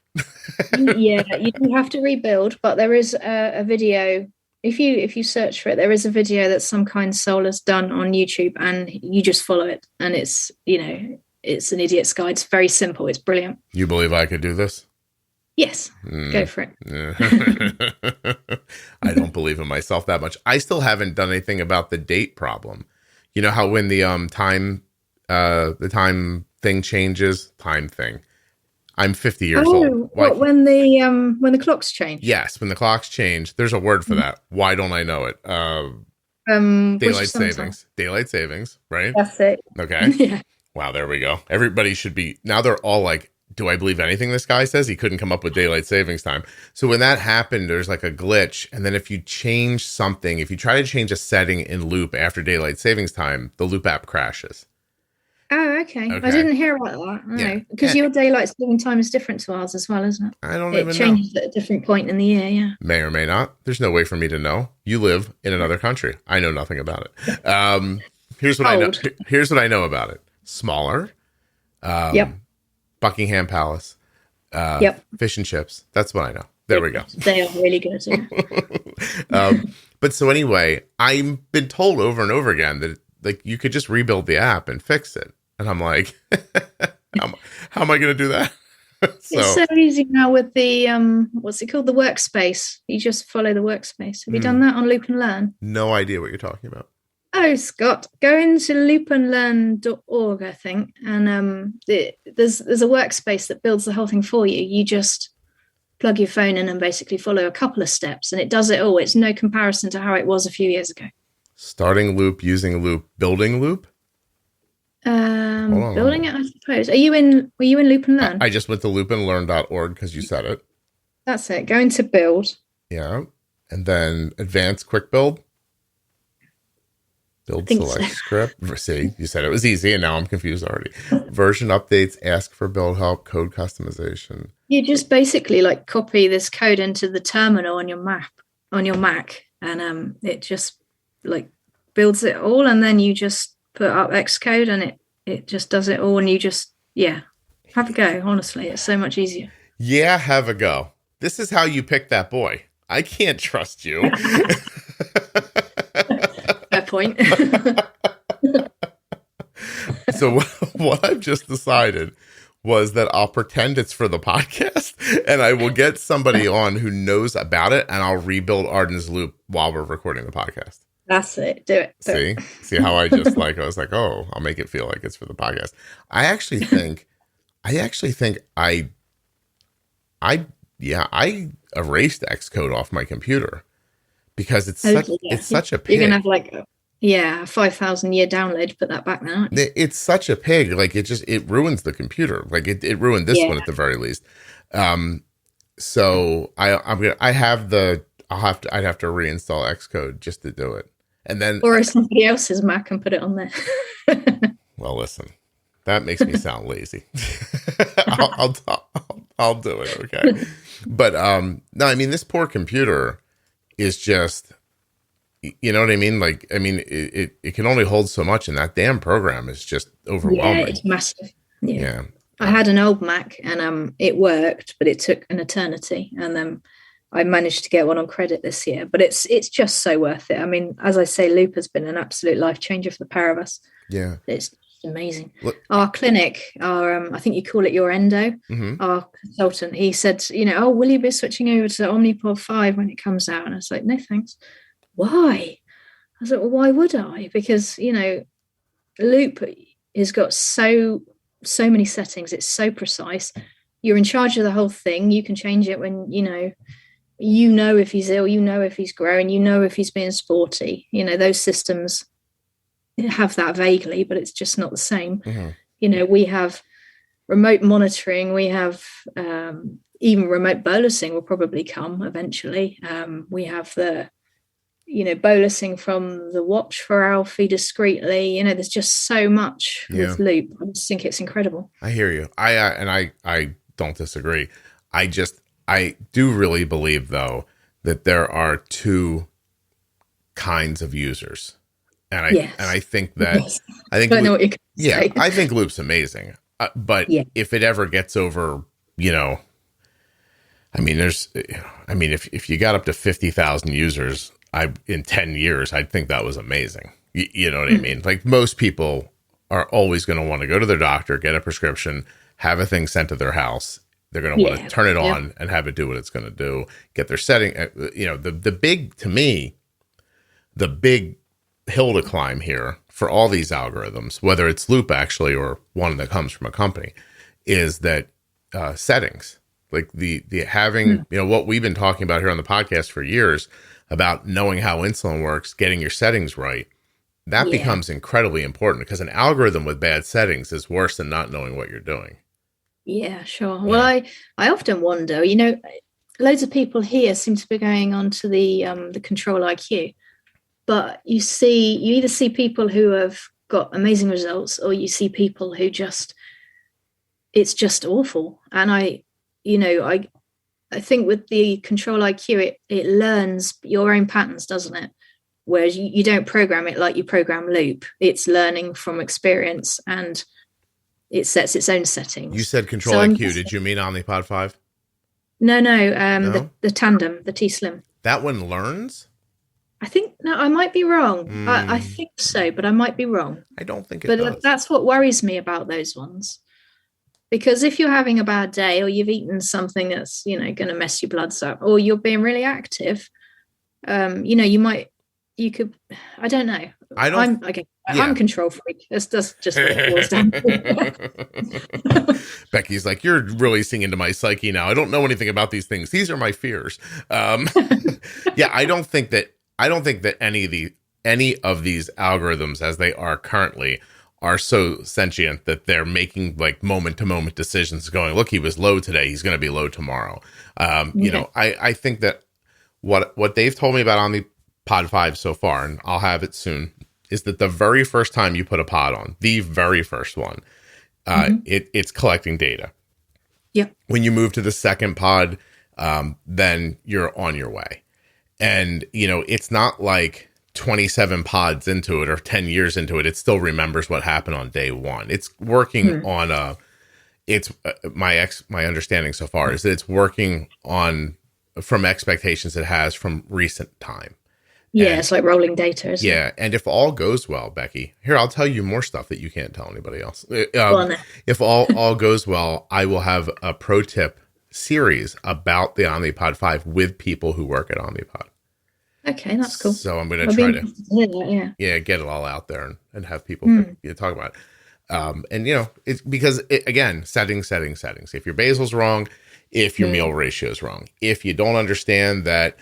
Yeah, you do have to rebuild, but there is a video. If you search for it, there is a video that Some Kind Soul has done on YouTube, and you just follow it, and it's it's an idiot's guide. It's very simple. It's brilliant. You believe I could do this? Yes, go for it. I don't believe in myself that much. I still haven't done anything about the date problem. You know how when the time thing changes, time thing. I'm 50 years old. What, when the clocks change? Yes, when the clocks change. There's a word for that. Why don't I know it? Daylight savings. Daylight savings, right? That's it. Okay. Yeah. Wow, there we go. Everybody should be, now they're all like, do I believe anything this guy says? He couldn't come up with daylight savings time. So when that happened, there's like a glitch. And then if you change something, if you try to change a setting in Loop after daylight savings time, the Loop app crashes. Oh, okay. I didn't hear about that. No, because your daylight saving time is different to ours as well, isn't it? I don't even know. It changes at a different point in the year, yeah. May or may not. There's no way for me to know. You live in another country. I know nothing about it. Here's what I know. Here's what I know about it. Smaller. Yep. Buckingham Palace. Fish and chips. That's what I know. There we go. They are really good. Yeah. But so anyway, I've been told over and over again that like you could just rebuild the app and fix it. And I'm like, how am I going to do that? It's so easy now with the, what's it called? The workspace. You just follow the workspace. Have you done that on Loop and Learn? No idea what you're talking about. Oh, Scott, go into loopandlearn.org, I think. And there's a workspace that builds the whole thing for you. You just plug your phone in and basically follow a couple of steps. And it does it all. It's no comparison to how it was a few years ago. Starting Loop, using Loop, building Loop? Building it, I suppose. Were you in Loop and Learn? I just went to loopandlearn.org because you said it. That's it. Go into build. Yeah. And then advanced quick build. Build select script. See, you said it was easy and now I'm confused already. Version updates, ask for build help, code customization. You just basically like copy this code into the terminal on your Mac, and it just like builds it all, and then you just put up Xcode and it just does it all, and you just have a go. Honestly, it's so much easier. Yeah, have a go. This is how you pick that boy. I can't trust you. Fair point. So what I've just decided was that I'll pretend it's for the podcast and I will get somebody on who knows about it and I'll rebuild Arden's Loop while we're recording the podcast. That's it. Do it. See how I just I was like, oh, I'll make it feel like it's for the podcast. I actually think I erased Xcode off my computer because it's such a pig. You're gonna have like a 5,000 year download. Put that back now. It's such a pig. Like it ruins the computer. Like it ruined this one at the very least. So I'd have to reinstall Xcode just to do it. And then borrow somebody else's Mac and put it on there. Well, listen, that makes me sound lazy. I'll do it. Okay. But no, I mean, this poor computer is just, you know what I mean? Like, I mean, it can only hold so much, and that damn program is just overwhelming. Yeah, it's massive. Yeah. I had an old Mac and it worked, but it took an eternity. And then I managed to get one on credit this year, but it's just so worth it. I mean, as I say, Loop has been an absolute life changer for the pair of us. Yeah. It's amazing. Our clinic, I think you call it your endo, our consultant, he said, will you be switching over to Omnipod 5 when it comes out? And I was like, no, thanks. Why? I was like, well, why would I? Because, Loop has got so many settings. It's so precise. You're in charge of the whole thing. You can change it when, if he's ill, if he's growing, if he's being sporty, those systems have that vaguely, but it's just not the same. We have remote monitoring. We have even remote bolusing will probably come eventually. We have the, bolusing from the watch for Alfie discreetly. There's just so much with Loop. I just think it's incredible. I hear you. I don't disagree. I do really believe though that there are two kinds of users. And Yes. I think that, Yes. I think, I know what you're going to say. I think Loop's amazing. But Yeah. if it ever gets over, if you got up to 50,000 users, in 10 years, I'd think that was amazing. You know what I mean? Like, most people are always going to want to go to their doctor, get a prescription, have a thing sent to their house. They're going to want to turn it on and have it do what it's going to do, get their setting. The big hill to climb here for all these algorithms, whether it's Loop actually or one that comes from a company, is that settings, like the having, what we've been talking about here on the podcast for years about knowing how insulin works, getting your settings right. That becomes incredibly important, because an algorithm with bad settings is worse than not knowing what you're doing. Yeah, sure. Well, I often wonder, loads of people here seem to be going on to the Control IQ, but you either see people who have got amazing results, or you see people who it's just awful. And I think with the Control IQ, it learns your own patterns, doesn't it? Whereas you don't program it like you program Loop. It's learning from experience, and it sets its own settings. You said Control IQ. Did you mean Omnipod 5? No. The Tandem, the T-Slim. That one learns? I might be wrong. I think so, but I might be wrong. I don't think it does. But that's what worries me about those ones. Because if you're having a bad day, or you've eaten something that's, going to mess your bloods up, or you're being really active, you could, I don't know. I'm a control freak. That's just what it boils down to. Becky's like, you're really seeing into my psyche now. I don't know anything about these things. These are my fears. I don't think that any of these algorithms, as they are currently, are so sentient that they're making like moment to moment decisions, going, look, he was low today, he's going to be low tomorrow. I think that what they've told me about Omnipod 5 so far, and I'll have it soon, is that the very first time you put a pod on, the very first one, it's collecting data. Yeah. When you move to the second pod, then you're on your way. And, it's not like 27 pods into it or 10 years into it, it still remembers what happened on day one. It's working on my understanding so far is that it's working on from expectations it has from recent time. Yeah, it's like rolling data, isn't it? Yeah, and if all goes well, Becky, here, I'll tell you more stuff that you can't tell anybody else. If all goes well, I will have a pro tip series about the Omnipod 5 with people who work at Omnipod. Okay, that's cool. So I'm going to try to get it all out there and have people talk about it. And, it's because, again, settings. If your basal's wrong, if your meal ratio is wrong, if you don't understand that,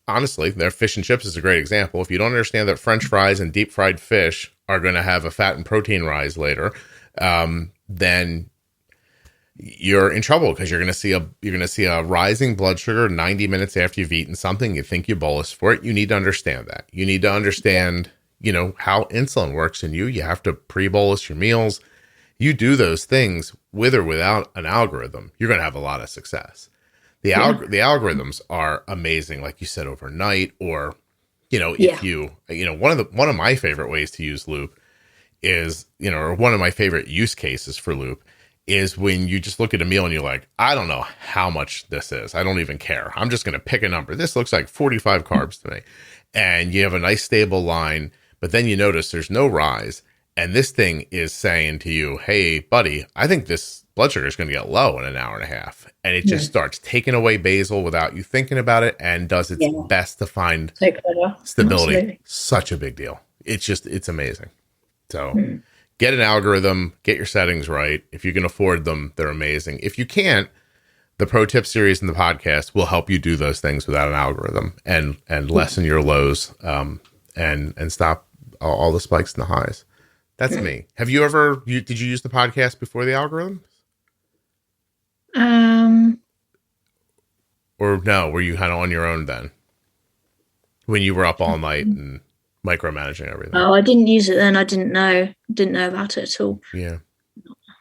honestly, their fish and chips is a great example. If you don't understand that French fries and deep fried fish are going to have a fat and protein rise later, then you're in trouble, because you're going to see a rising blood sugar 90 minutes after you've eaten something. You think you bolus for it. You need to understand that. You need to understand, how insulin works in you. You have to pre-bolus your meals. You do those things with or without an algorithm, you're going to have a lot of success. The algorithms are amazing, like you said, overnight, or, if you, one of my favorite ways to use Loop is, or one of my favorite use cases for Loop is when you just look at a meal and you're like, I don't know how much this is. I don't even care. I'm just going to pick a number. This looks like 45 carbs to me. And you have a nice stable line, but then you notice there's no rise. And this thing is saying to you, hey, buddy, I think this blood sugar is going to get low in an hour and a half. And it just starts taking away basal without you thinking about it, and does its best to find stability. Absolutely. Such a big deal. It's amazing. So get an algorithm, get your settings right. If you can afford them, they're amazing. If you can't, the pro tip series and the podcast will help you do those things without an algorithm and lessen your lows and stop all the spikes and the highs. That's me. Have you ever, did you use the podcast before the algorithm? Or no, were you kind of on your own then? When you were up all night and micromanaging everything? Oh, I didn't use it then. I didn't know about it at all. Yeah.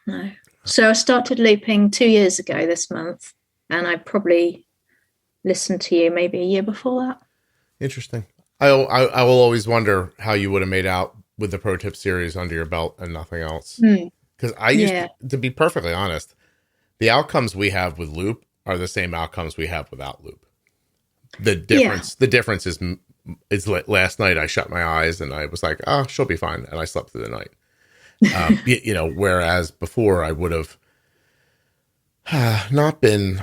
No. So I started looping 2 years ago this month, and I probably listened to you maybe a year before that. Interesting. I will always wonder how you would have made out with the pro tip series under your belt and nothing else. Because I used to be perfectly honest, the outcomes we have with Loop are the same outcomes we have without Loop. The difference is last night I shut my eyes and I was like, oh, she'll be fine. And I slept through the night. Whereas before I would have not been,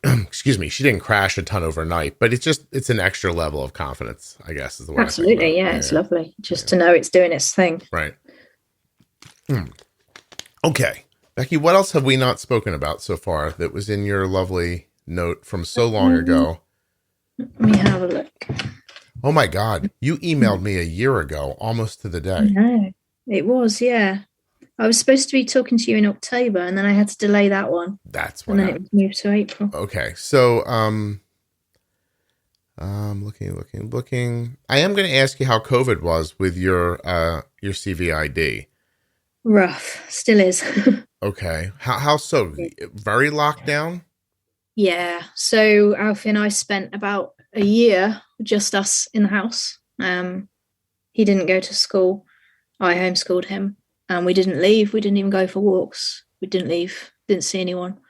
excuse me, she didn't crash a ton overnight, but it's an extra level of confidence, I guess is the way. Absolutely. Yeah. It's lovely just to know it's doing its thing. Right. Okay. Becky, what else have we not spoken about so far that was in your lovely note from so long ago? Let me have a look. Oh my God. You emailed me a year ago, almost to the day. No, it was, yeah. I was supposed to be talking to you in October and then I had to delay that one. That's what And then it was moved to April. Okay. So, looking. I am going to ask you how COVID was with your CVID. Rough. Still is. Okay. How so? Very locked down? Yeah. So Alfie and I spent about a year, just us in the house. He didn't go to school. I homeschooled him. And we didn't leave. We didn't even go for walks. We didn't leave. Didn't see anyone.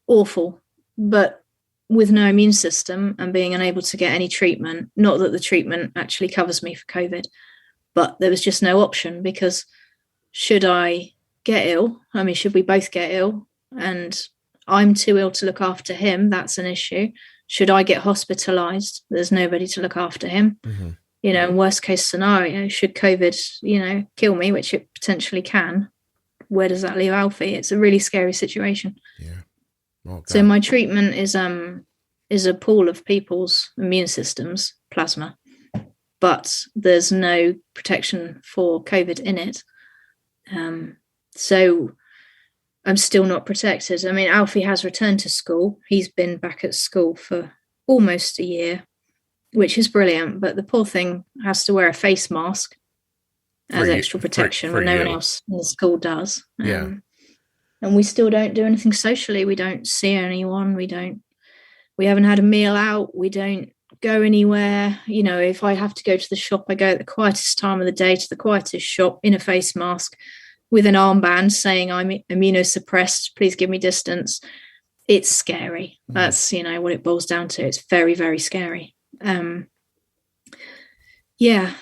Awful. But with no immune system and being unable to get any treatment, not that the treatment actually covers me for COVID, but there was just no option because should I get ill? Should we both get ill? And I'm too ill to look after him. That's an issue. Should I get hospitalized? There's nobody to look after him. Mm-hmm. Worst case scenario, should COVID, kill me, which it potentially can, where does that leave Alfie? It's a really scary situation. Yeah. Oh, so my treatment is a pool of people's immune systems, plasma, but there's no protection for COVID in it. So I'm still not protected. Alfie has returned to school. He's been back at school for almost a year, which is brilliant, but the poor thing has to wear a face mask as extra protection when no one else in the school does. Yeah. And we still don't do anything socially. We don't see anyone. We haven't had a meal out. We don't go anywhere. If I have to go to the shop, I go at the quietest time of the day to the quietest shop in a face mask with an armband saying I'm immunosuppressed. Please give me distance. It's scary. That's, what it boils down to. It's very, very scary. In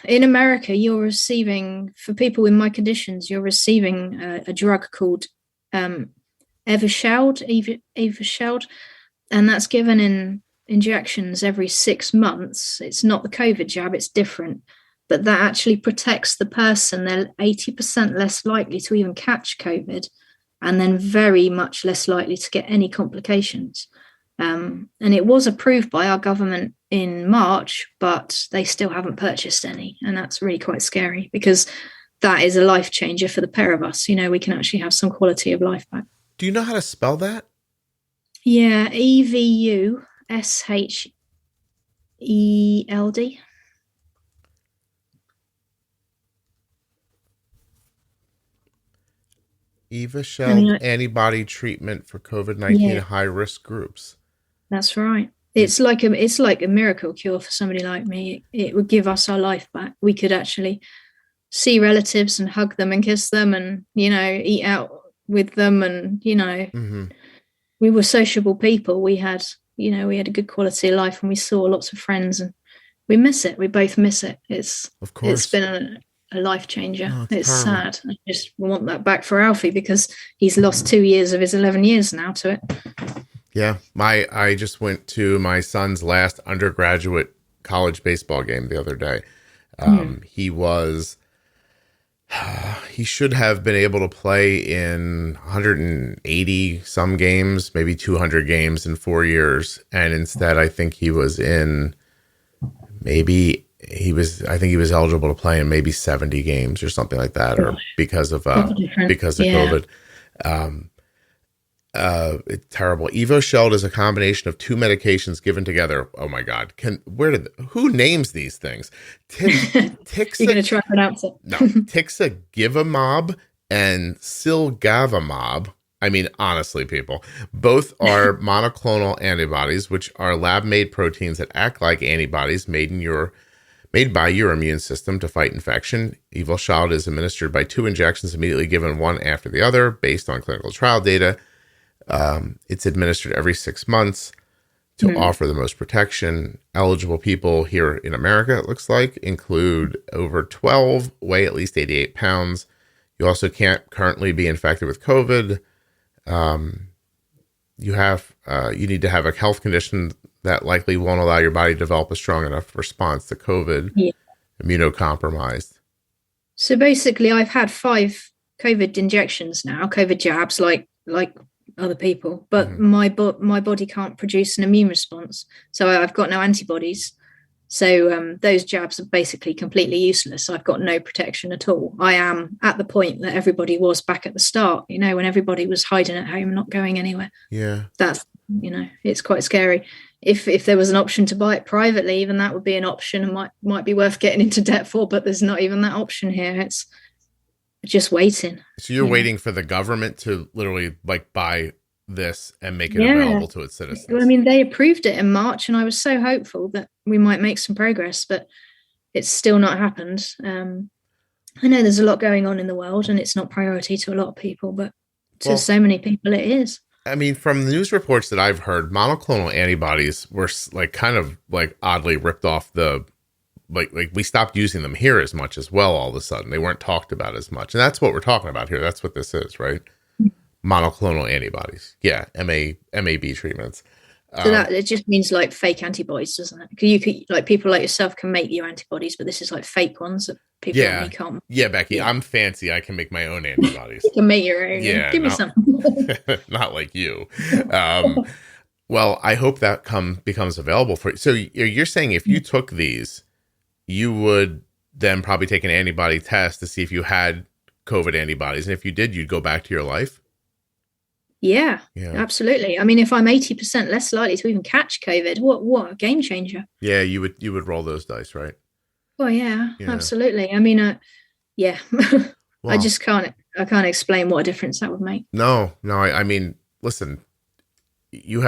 America, you're receiving, for people with my conditions, you're receiving a drug called Evershed, and that's given in injections every 6 months. It's not the COVID jab, it's different, but that actually protects the person. They're 80% less likely to even catch COVID, and then very much less likely to get any complications. And it was approved by our government in March, but they still haven't purchased any. And that's really quite scary because that is a life changer for the pair of us. We can actually have some quality of life back. Do you know how to spell that? Yeah, EVUSHELD. Evershed antibody treatment for COVID-19 high-risk groups. That's right. It's like a miracle cure for somebody like me. It would give us our life back. We could actually see relatives and hug them and kiss them and, eat out with them. And, we were sociable people. We had a good quality of life and we saw lots of friends and we miss it. We both miss it. Of course. It's been a life changer. Oh, it's sad. I just want that back for Alfie because he's lost 2 years of his 11 years now to it. Yeah, I just went to my son's last undergraduate college baseball game the other day. He should have been able to play in 180 some games, maybe 200 games in 4 years. And instead, I think he was eligible to play in maybe 70 games or something like that, or because of COVID. It's terrible. Evershed is a combination of 2 medications given together. Oh my God. Who names these things? You're going to try to pronounce it. No, Tixagivimab and Silgavimab I mean, honestly, people, both are monoclonal antibodies, which are lab-made proteins that act like antibodies made by your immune system to fight infection. Evolsheld is administered by 2 injections immediately given one after the other based on clinical trial data. It's administered every 6 months to offer the most protection. Eligible people here in America, it looks like, include over 12, weigh at least 88 pounds. You also can't currently be infected with COVID. You need to have a health condition that likely won't allow your body to develop a strong enough response to COVID. Yeah. Immunocompromised. So basically, I've had 5 COVID injections now, COVID jabs, like other people, but my body can't produce an immune response. So I've got no antibodies. So those jabs are basically completely useless. I've got no protection at all. I am at the point that everybody was back at the start, when everybody was hiding at home, not going anywhere. Yeah. That's, it's quite scary. If there was an option to buy it privately, even that would be an option and might be worth getting into debt for, but there's not even that option here. It's just waiting. So you're waiting for the government to literally buy this and make it available to its citizens. I mean, they approved it in March and I was so hopeful that we might make some progress, but it's still not happened. I know there's a lot going on in the world and it's not priority to a lot of people, but to so many people it is. I mean, from the news reports that I've heard, monoclonal antibodies were kind of oddly ripped off we stopped using them here as much as well all of a sudden. They weren't talked about as much. And that's what we're talking about here. That's what this is, right? Monoclonal antibodies. Yeah, MAB treatments. So that it just means fake antibodies, doesn't it? Because you could, people like yourself can make your antibodies, but this is fake ones that people like me can't. Yeah, Becky, I'm fancy. I can make my own antibodies. You can make your own. Yeah, give me some. Not like you. Well, I hope that becomes available for you. So you're saying if you took these, you would then probably take an antibody test to see if you had COVID antibodies, and if you did, you'd go back to your life. Yeah, absolutely. I mean, if I'm 80% less likely to even catch COVID, what a game changer. Yeah, you would roll those dice, right? Well, yeah. Absolutely. I mean, yeah. Well, I can't explain what a difference that would make. No. I mean, listen, the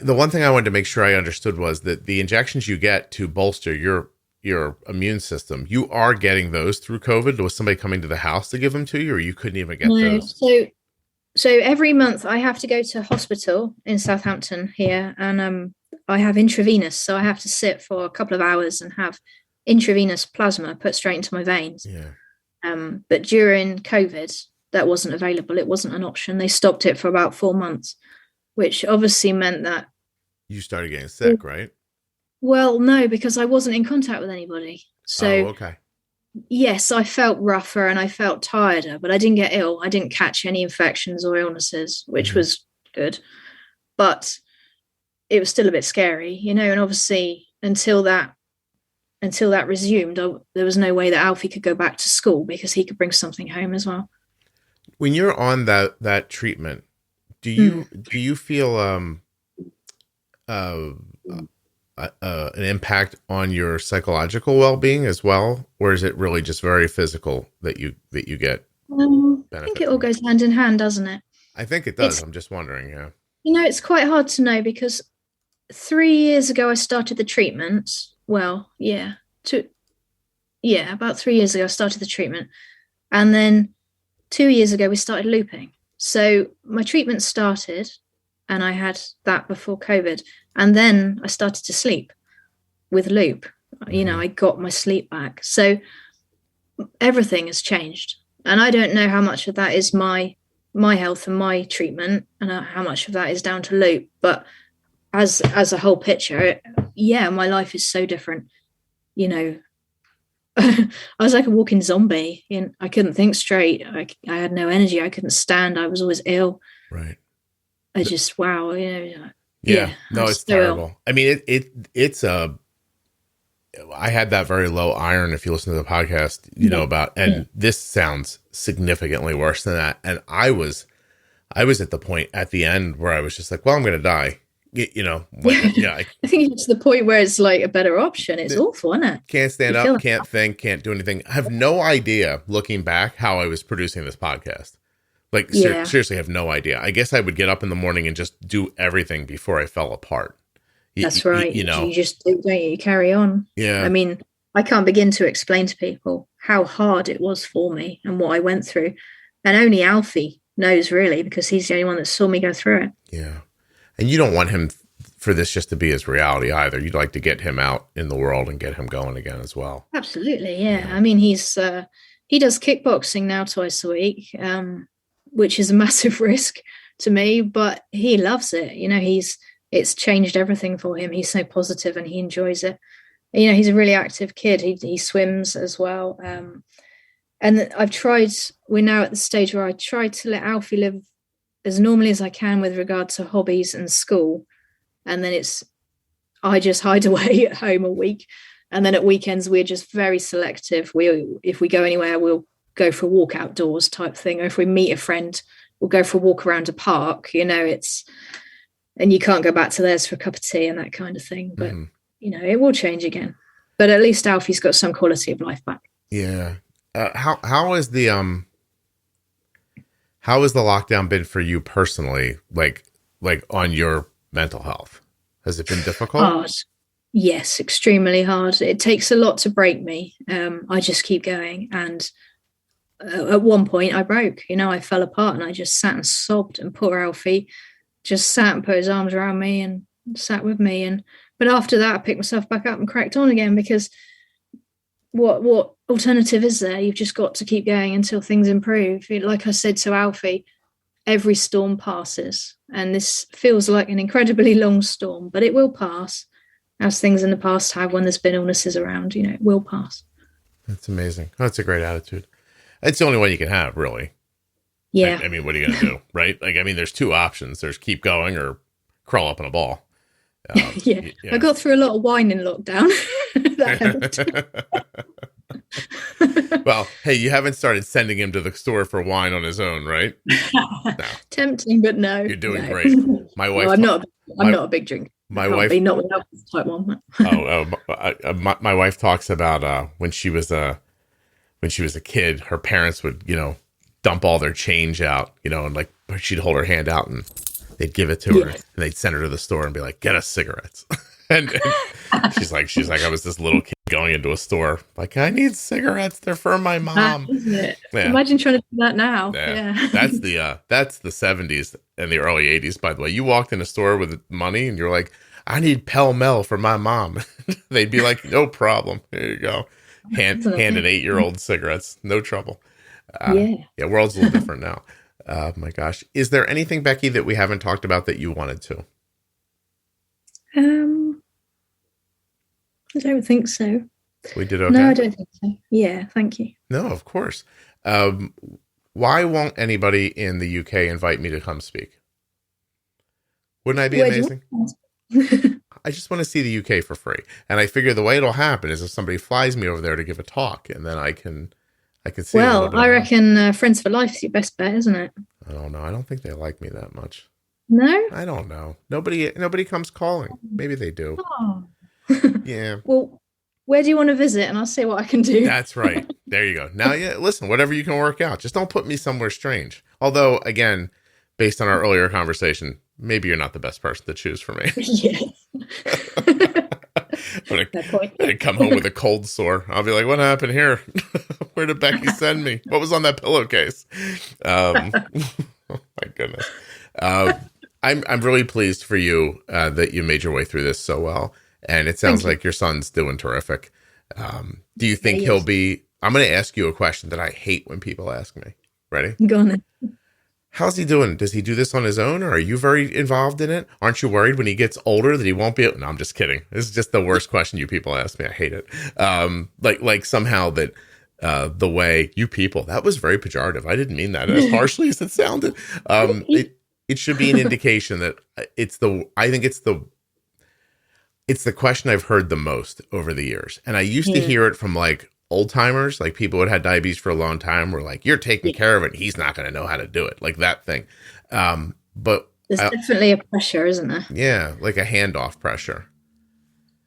one thing I wanted to make sure I understood was that the injections you get to bolster your immune system, you are getting those through COVID? Was somebody coming to the house to give them to you, or you couldn't even get those? So every month I have to go to hospital in Southampton here, and I have intravenous. So I have to sit for a couple of hours and have intravenous plasma put straight into my veins. Yeah. But during COVID, that wasn't available. It wasn't an option. They stopped it for about 4 months, which obviously meant that you started getting sick, right? Well, no, because I wasn't in contact with anybody. So, okay. Yes, I felt rougher and I felt tireder, but I didn't get ill. I didn't catch any infections or illnesses, which was good. But it was still a bit scary, and obviously until that resumed, there was no way that Alfie could go back to school because he could bring something home as well. When you're on that treatment, do you feel an impact on your psychological well-being as well, or is it really just very physical that you get? I think it all goes hand in hand, doesn't it? I think it does. I'm just wondering. Yeah. It's quite hard to know because 3 years ago I started the treatment. Well, about 3 years ago I started the treatment, and then 2 years ago we started looping. So my treatment started, and I had that before COVID. And then I started to sleep with loop. I got my sleep back. So everything has changed. And I don't know how much of that is my health and my treatment and how much of that is down to loop. But as a whole picture, my life is so different. I was like a walking zombie. And I couldn't think straight. I had no energy. I couldn't stand. I was always ill. Right. I just, wow. Yeah, no, it's terrible. I mean, it's I had that very low iron. If you listen to the podcast, about, and this sounds significantly worse than that. And I was at the point at the end where I was just like, well, I'm going to die. I I think it's the point where it's like a better option. It's awful, isn't it? can't stand up, can't think, can't do anything. I have no idea, looking back, how I was producing this podcast. Like, seriously, I have no idea. I guess I would get up in the morning and just do everything before I fell apart. That's right. You just do, don't you? You carry on. Yeah. I mean, I can't begin to explain to people how hard it was for me and what I went through. And only Alfie knows, really, because he's the only one that saw me go through it. Yeah. And you don't want him for this just to be his reality either. You'd like to get him out in the world and get him going again as well. Absolutely. Yeah. I mean, he does kickboxing now twice a week, which is a massive risk to me, but he loves it. It's changed everything for him. He's so positive and he enjoys it. He's a really active kid. He swims as well. And we're now at the stage where I try to let Alfie live as normally as I can with regard to hobbies and school. And then I just hide away at home a week. And then at weekends, we're just very selective. If we go anywhere, we'll go for a walk outdoors type thing. Or if we meet a friend, we'll go for a walk around a park. And you can't go back to theirs for a cup of tea and that kind of thing. But, it will change again. But at least Alfie's got some quality of life back. Yeah. How is the lockdown been for you personally? Like on your mental health? Has it been difficult? Hard. Yes, extremely hard. It takes a lot to break me. I just keep going. And at one point I broke, I fell apart and I just sat and sobbed, and poor Alfie just sat and put his arms around me and sat with me. But after that, I picked myself back up and cracked on again, because what alternative is there? You've just got to keep going until things improve. Like I said to Alfie, every storm passes, and this feels like an incredibly long storm, but it will pass, as things in the past have when there's been illnesses around. It will pass. That's amazing. That's a great attitude. It's the only one you can have, really. Yeah. I mean, what are you going to do, right? There's two options. There's keep going or crawl up in a ball. Yeah. I got through a lot of wine in lockdown. That helped. Well, hey, you haven't started sending him to the store for wine on his own, right? No. Tempting, but no. You're doing great. My wife. I'm not a big drinker. My wife. Not without type 1. My wife talks about when she was a kid, her parents would dump all their change out, and like she'd hold her hand out and they'd give it to her, and they'd send her to the store and be like, "Get us cigarettes." and she's like, I was this little kid going into a store, like, I need cigarettes. They're for my mom. Yeah. Imagine trying to do that now. Yeah. That's the 70s and the early 80s, by the way. You walked in a store with money and you're like, I need Pell Mell for my mom. They'd be like, no problem. Here you go. Hand an 8-year-old cigarettes. No trouble. World's a little different now. Oh my gosh. Is there anything, Becky, that we haven't talked about that you wanted to? I don't think so. We did okay? No, I don't think so. Yeah, thank you. No, of course. Why won't anybody in the UK invite me to come speak? Wouldn't I be amazing? I just want to see the UK for free. And I figure the way it'll happen is if somebody flies me over there to give a talk, and then I can see. Well, I reckon Friends for Life is your best bet, isn't it? I don't know. I don't think they like me that much. No? I don't know. Nobody comes calling. Maybe they do. Oh. Yeah. Well, where do you want to visit? And I'll see what I can do. That's right. There you go. Now, listen, whatever you can work out. Just don't put me somewhere strange. Although, again, based on our earlier conversation, maybe you're not the best person to choose for me. Yes. When I come home with a cold sore, I'll be like, what happened here? Where did Becky send me? What was on that pillowcase? Oh my goodness. I'm really pleased for you that you made your way through this so well. And it sounds like your son's doing terrific. Do you think he'll be... I'm going to ask you a question that I hate when people ask me. Ready? Go on then. How's he doing? Does he do this on his own, or are you very involved in it? Aren't you worried when he gets older that he won't be... No, I'm just kidding. This is just the worst question you people ask me. I hate it. Like somehow that the way you people... That was very pejorative. I didn't mean that as harshly as it sounded. It should be an indication that I think it's the question I've heard the most over the years. And I used to hear it from like old timers, like people who had diabetes for a long time were like, you're taking care of it. He's not going to know how to do it. Like that thing. But There's definitely a pressure, isn't there? Yeah, like a handoff pressure.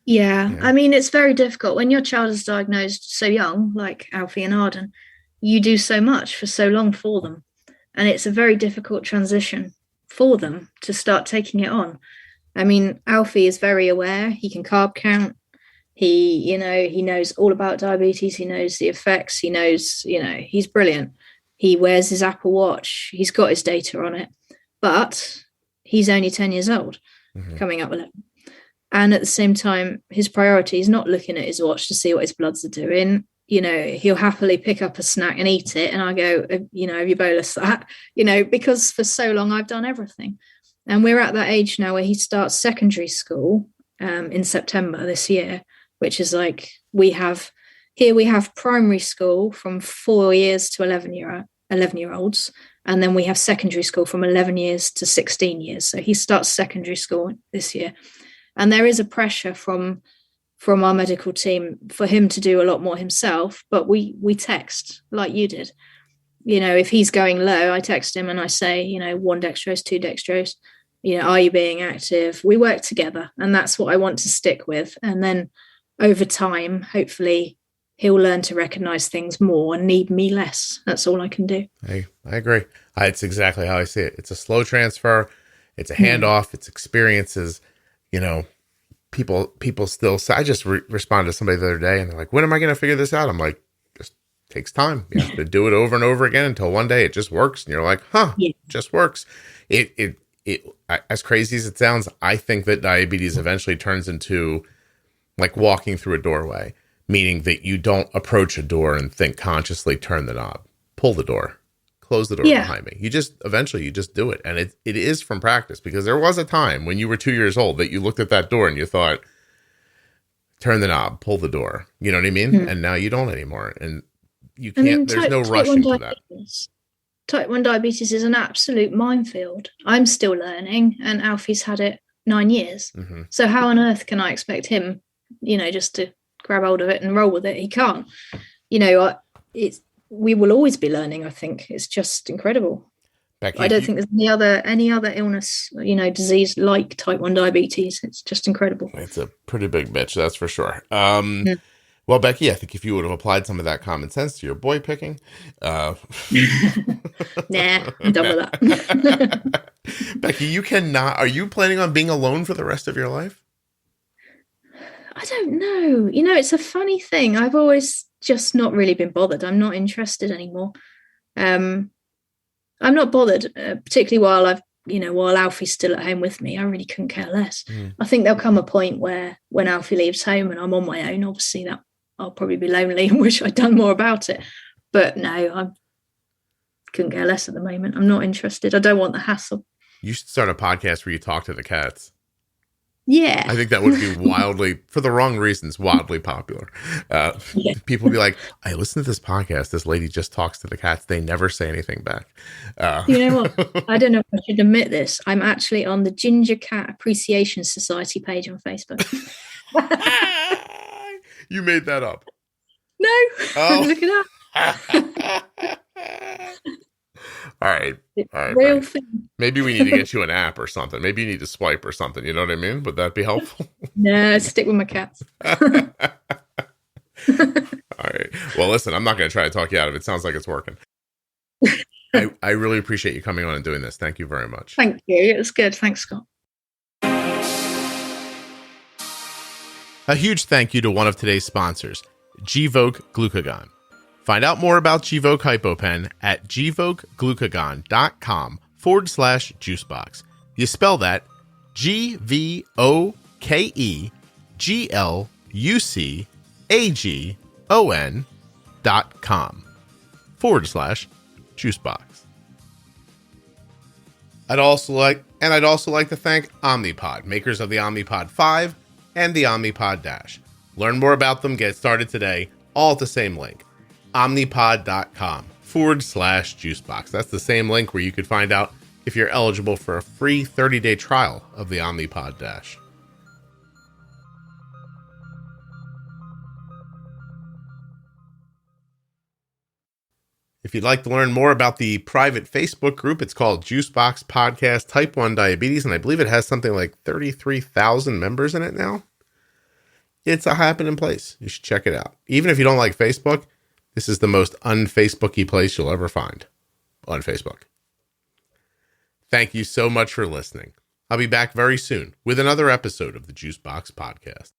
Yeah. I mean, it's very difficult when your child is diagnosed so young, like Alfie and Arden. You do so much for so long for them, and it's a very difficult transition for them to start taking it on. I mean, Alfie is very aware. He can carb count. He knows all about diabetes. He knows the effects. He knows, he's brilliant. He wears his Apple Watch. He's got his data on it, but he's only 10 years old, coming up with it. And at the same time, his priority is not looking at his watch to see what his bloods are doing. He'll happily pick up a snack and eat it. And I go, have you bolus that? Because for so long I've done everything. And we're at that age now where he starts secondary school in September this year, which is like we have primary school from 4 years to 11-year-olds. And then we have secondary school from 11 years to 16 years. So he starts secondary school this year. And there is a pressure from our medical team for him to do a lot more himself. But we text like you did. If he's going low, I text him and I say, 1 dextrose, 2 dextrose, are you being active? We work together, and that's what I want to stick with. And then over time, hopefully he'll learn to recognize things more and need me less. That's all I can do. I agree. It's exactly how I see it. It's a slow transfer. It's a handoff. It's experiences. People still say, I just responded to somebody the other day and they're like, when am I going to figure this out? I'm like, just takes time. You have to do it over and over again until one day it just works. And you're like, it just works. It as crazy as it sounds, I think that diabetes eventually turns into like walking through a doorway, meaning that you don't approach a door and think consciously, turn the knob, pull the door, close the door behind me. You just do it. And it is from practice, because there was a time when you were 2 years old that you looked at that door and you thought, turn the knob, pull the door. You know what I mean? And now you don't anymore. And you can't, there's no rushing to that. Type 1 diabetes is an absolute minefield. I'm still learning, and Alfie's had it 9 years. So how on earth can I expect him, just to grab hold of it and roll with it? He can't. We will always be learning, I think. It's just incredible. Becky, I don't think there's any other illness, disease like type 1 diabetes. It's just incredible. It's a pretty big bitch, that's for sure. Well, Becky, I think if you would have applied some of that common sense to your boy picking. Nah, I'm done with that. Becky, are you planning on being alone for the rest of your life? I don't know. It's a funny thing. I've always just not really been bothered. I'm not interested anymore. I'm not bothered, particularly while Alfie's still at home with me. I really couldn't care less. I think there'll come a point where when Alfie leaves home and I'm on my own, obviously that I'll probably be lonely and wish I'd done more about it. But no, I couldn't care less at the moment. I'm not interested. I don't want the hassle. You should start a podcast where you talk to the cats. Yeah. I think that would be wildly, for the wrong reasons, wildly popular. People would be like, I listen to this podcast. This lady just talks to the cats. They never say anything back. You know what? I don't know if I should admit this. I'm actually on the Ginger Cat Appreciation Society page on Facebook. You made that up? No. Oh. Look it up. All right. Real thing. Maybe we need to get you an app or something. Maybe you need to swipe or something. You know what I mean? Would that be helpful? No, stick with my cats. All right. Well, listen, I'm not going to try to talk you out of it. It sounds like it's working. I really appreciate you coming on and doing this. Thank you very much. Thank you. It was good. Thanks, Scott. A huge thank you to one of today's sponsors, Gvoke Glucagon. Find out more about Gvoke HypoPen at gvokeglucagon.com/juicebox. You spell that GVOKEGLUCAGON.com/juicebox. I'd also like to thank Omnipod, makers of the Omnipod 5 and the Omnipod DASH. Learn more about them, get started today, all at the same link. Omnipod.com/juicebox. That's the same link where you could find out if you're eligible for a free 30-day trial of the Omnipod DASH. If you'd like to learn more about the private Facebook group, it's called Juicebox Podcast Type 1 Diabetes, and I believe it has something like 33,000 members in it now. It's a happening place. You should check it out. Even if you don't like Facebook, this is the most un-Facebooky place you'll ever find on Facebook. Thank you so much for listening. I'll be back very soon with another episode of the Juicebox Podcast.